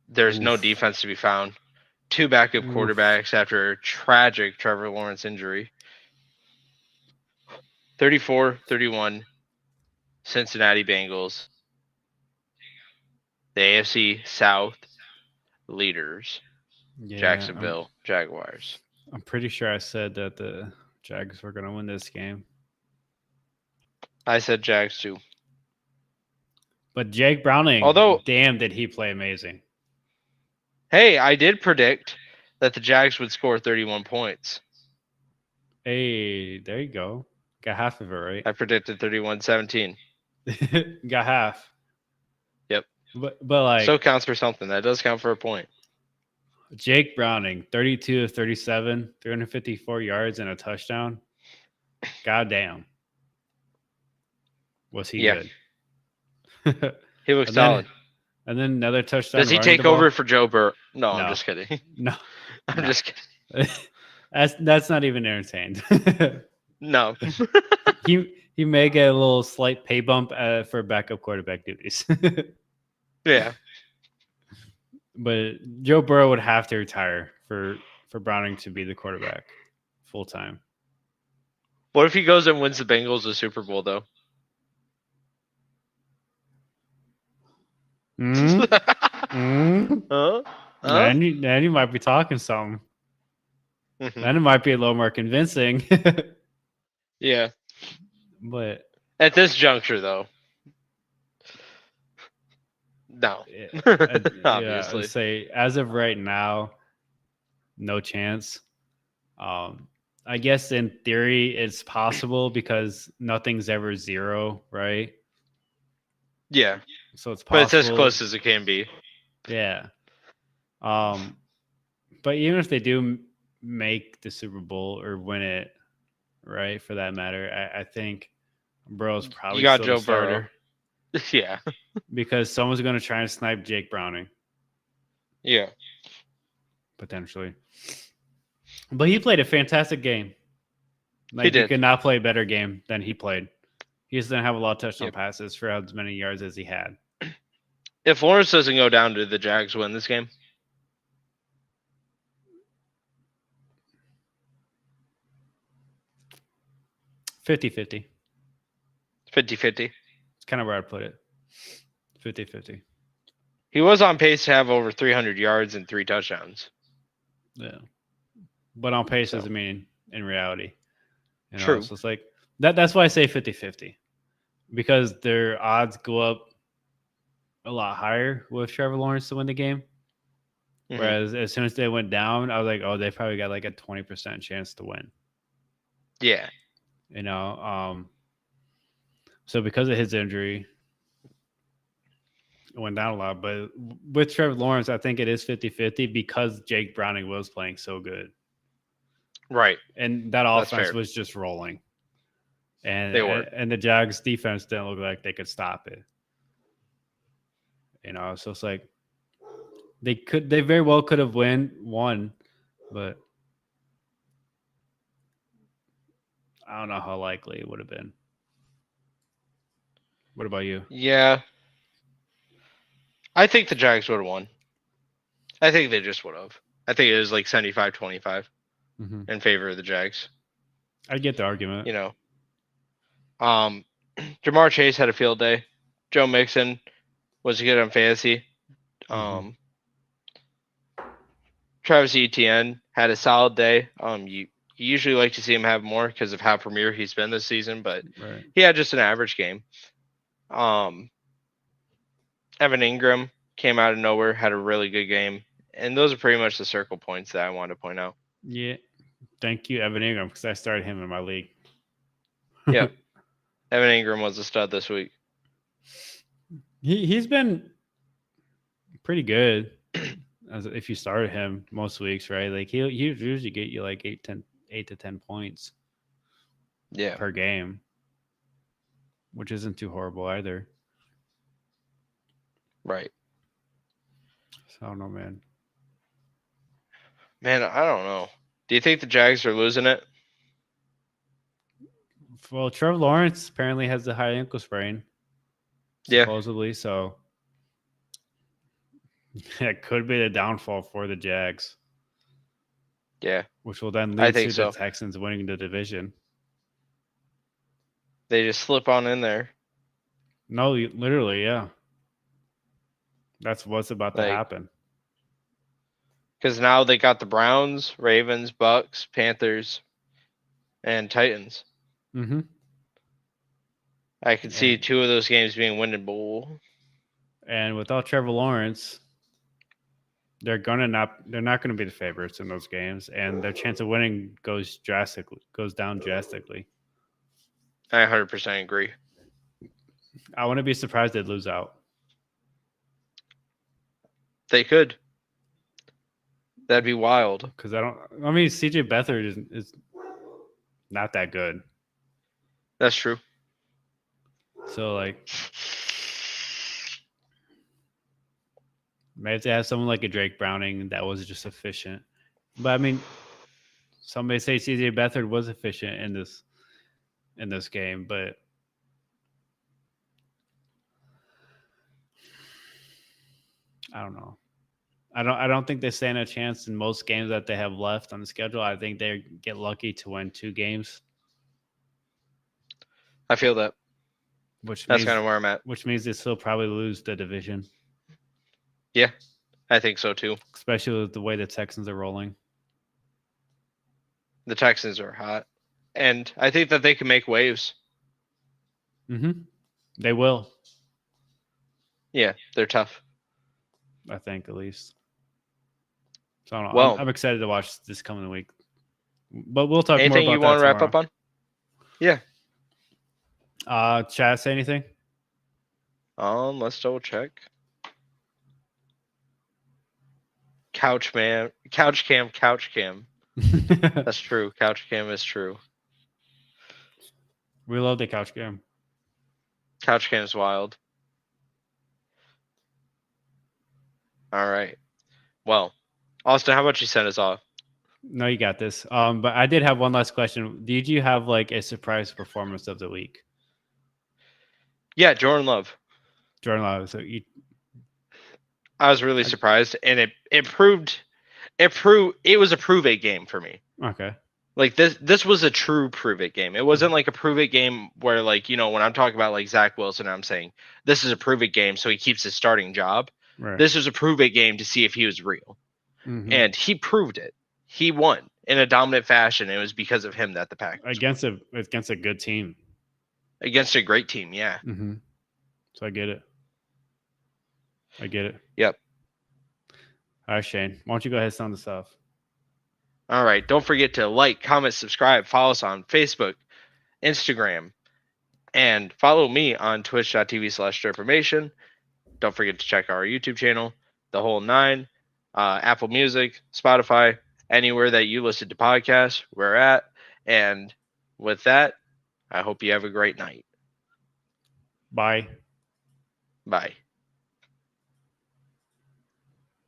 Speaker 2: There's no defense to be found. 2 backup quarterbacks after a tragic Trevor Lawrence injury. 34-31, Cincinnati Bengals the AFC South leaders,
Speaker 1: Yeah,
Speaker 2: Jacksonville Jaguars.
Speaker 1: I'm pretty sure I said that the Jags were going to win this game.
Speaker 2: I said Jags too.
Speaker 1: But Jake Browning,
Speaker 2: Although,
Speaker 1: damn, did he play amazing.
Speaker 2: hey, I did predict that the Jags would score 31 points.
Speaker 1: Hey, there you go. Got half of it right.
Speaker 2: I predicted 31-17.
Speaker 1: Got half.
Speaker 2: Yep.
Speaker 1: But like,
Speaker 2: still counts for something. That does count for a point.
Speaker 1: Jake Browning, 32 of 37, 354 yards and a touchdown. God damn. Was he good?
Speaker 2: He looks solid.
Speaker 1: And then another touchdown.
Speaker 2: Does he take over for Joe Burrow? No, I'm just kidding.
Speaker 1: No.
Speaker 2: I'm just kidding.
Speaker 1: That's not even entertained.
Speaker 2: No.
Speaker 1: he may get a little slight pay bump for backup quarterback duties.
Speaker 2: Yeah.
Speaker 1: But Joe Burrow would have to retire for Browning to be the quarterback full time.
Speaker 2: What if he goes and wins the Bengals the Super Bowl though?
Speaker 1: Huh? Then you might be talking something. Then it might be a little more convincing.
Speaker 2: Yeah.
Speaker 1: But
Speaker 2: at this juncture, though, no. Obviously.
Speaker 1: Yeah, say as of right now, no chance. I guess in theory it's possible because nothing's ever zero, right?
Speaker 2: Yeah.
Speaker 1: So it's possible.
Speaker 2: But it's as close as it can be.
Speaker 1: Yeah. But even if they do make the Super Bowl or win it, right, for that matter, I think Burrow's probably
Speaker 2: you got
Speaker 1: still
Speaker 2: Joe Burrow. Yeah.
Speaker 1: Because someone's going to try and snipe Jake Browning.
Speaker 2: Yeah.
Speaker 1: Potentially. But he played a fantastic game. Like,
Speaker 2: he did.
Speaker 1: You could not play a better game than he played. He just didn't have a lot of touchdown passes for as many yards as he had.
Speaker 2: If Lawrence doesn't go down, do the Jags win this game?
Speaker 1: $50-50.
Speaker 2: 50-50.
Speaker 1: It's kind of where I'd put it. 50-50.
Speaker 2: He was on pace to have over 300 yards and 3 touchdowns.
Speaker 1: Yeah. But on pace doesn't mean in reality. You know?
Speaker 2: True.
Speaker 1: So it's like that's why I say 50-50. Because their odds go up a lot higher with Trevor Lawrence to win the game. Mm-hmm. Whereas as soon as they went down, I was like, oh, they probably got like a 20% chance to win.
Speaker 2: Yeah.
Speaker 1: You know, so because of his injury, it went down a lot. But with Trevor Lawrence, I think it is 50-50 because Jake Browning was playing so good.
Speaker 2: Right.
Speaker 1: And that offense was just rolling. And the Jags defense didn't look like they could stop it. You know, so it's like they very well could have won, but I don't know how likely it would have been. What about you?
Speaker 2: Yeah. I think the Jags would have won. I think they just would have. I think it was like 75-25 in favor of the Jags.
Speaker 1: I get the argument.
Speaker 2: You know. Jamar Chase had a field day. Joe Mixon was good on fantasy. Travis Etienne had a solid day. You usually like to see him have more because of how premier he's been this season, but he had just an average game. Evan Ingram came out of nowhere, had a really good game. And those are pretty much the circle points that I wanted to point out.
Speaker 1: Yeah. Thank you, Evan Ingram, because I started him in my league.
Speaker 2: Yeah. Evan Ingram was a stud this week.
Speaker 1: He's been pretty good as if you started him most weeks, right? Like he usually get you like 8 to 10 points.
Speaker 2: Yeah.
Speaker 1: Per game, which isn't too horrible either.
Speaker 2: Right.
Speaker 1: So I don't know, man.
Speaker 2: Man, I don't know. Do you think the Jags are losing it?
Speaker 1: Well, Trevor Lawrence apparently has the high ankle sprain. Supposedly, so it could be the downfall for the Jags.
Speaker 2: Yeah.
Speaker 1: Which will then lead to the Texans winning the division.
Speaker 2: They just slip on in there.
Speaker 1: No, literally, yeah. That's what's about to
Speaker 2: Like,
Speaker 1: happen.
Speaker 2: because now they got the Browns, Ravens, Bucks, Panthers, and Titans.
Speaker 1: Mm-hmm.
Speaker 2: I could see
Speaker 1: And,
Speaker 2: 2 of those games being winnable.
Speaker 1: and without Trevor Lawrence, they're not gonna be the favorites in those games, and their chance of winning goes down drastically.
Speaker 2: I 100% agree.
Speaker 1: I wouldn't be surprised they'd lose out.
Speaker 2: They could. That'd be wild.
Speaker 1: Because CJ Beathard is not that good.
Speaker 2: That's true.
Speaker 1: So like, maybe if they have someone like a Drake Browning that was just efficient. But I mean, somebody say CJ Beathard was efficient in this game, but I don't know. I don't think they stand a chance in most games that they have left on the schedule. I think they get lucky to win 2 games.
Speaker 2: I feel that.
Speaker 1: That's
Speaker 2: kind of where I'm at.
Speaker 1: Which means they still probably lose the division.
Speaker 2: Yeah, I think so too.
Speaker 1: Especially with the way the Texans are rolling.
Speaker 2: The Texans are hot. And I think that they can make waves.
Speaker 1: Mm-hmm. They will.
Speaker 2: Yeah, they're tough.
Speaker 1: I think, at least. So I don't know.
Speaker 2: Well,
Speaker 1: I'm excited to watch this coming week. But we'll talk more about that.
Speaker 2: Anything you want to wrap up on? Yeah.
Speaker 1: Chat, say anything?
Speaker 2: Let's double check. Couch cam. That's true. Couch cam is true.
Speaker 1: We love the couch cam.
Speaker 2: Couch cam is wild. All right. Well, Austin, how about you send us off?
Speaker 1: No, you got this. But I did have one last question. Did you have like a surprise performance of the week?
Speaker 2: Yeah, Jordan Love.
Speaker 1: So
Speaker 2: I was really surprised, and it was a prove it game for me.
Speaker 1: Okay.
Speaker 2: Like this was a true prove it game. It wasn't like a prove it game where, like, when I'm talking about like Zach Wilson, I'm saying this is a prove it game so he keeps his starting job.
Speaker 1: Right.
Speaker 2: This was a prove it game to see if he was real.
Speaker 1: Mm-hmm.
Speaker 2: And he proved it. He won in a dominant fashion. It was because of him that the Packers
Speaker 1: against a good team.
Speaker 2: Against a great team, yeah.
Speaker 1: Mm-hmm. So I get it.
Speaker 2: Yep.
Speaker 1: All right, Shane. Why don't you go ahead and sound this off?
Speaker 2: All right. Don't forget to like, comment, subscribe, follow us on Facebook, Instagram, and follow me on twitch.tv/Derpimation. Don't forget to check our YouTube channel, The Whole 9, Apple Music, Spotify, anywhere that you listen to podcasts, we're at. And with that, I hope you have a great night.
Speaker 1: Bye.
Speaker 2: Bye.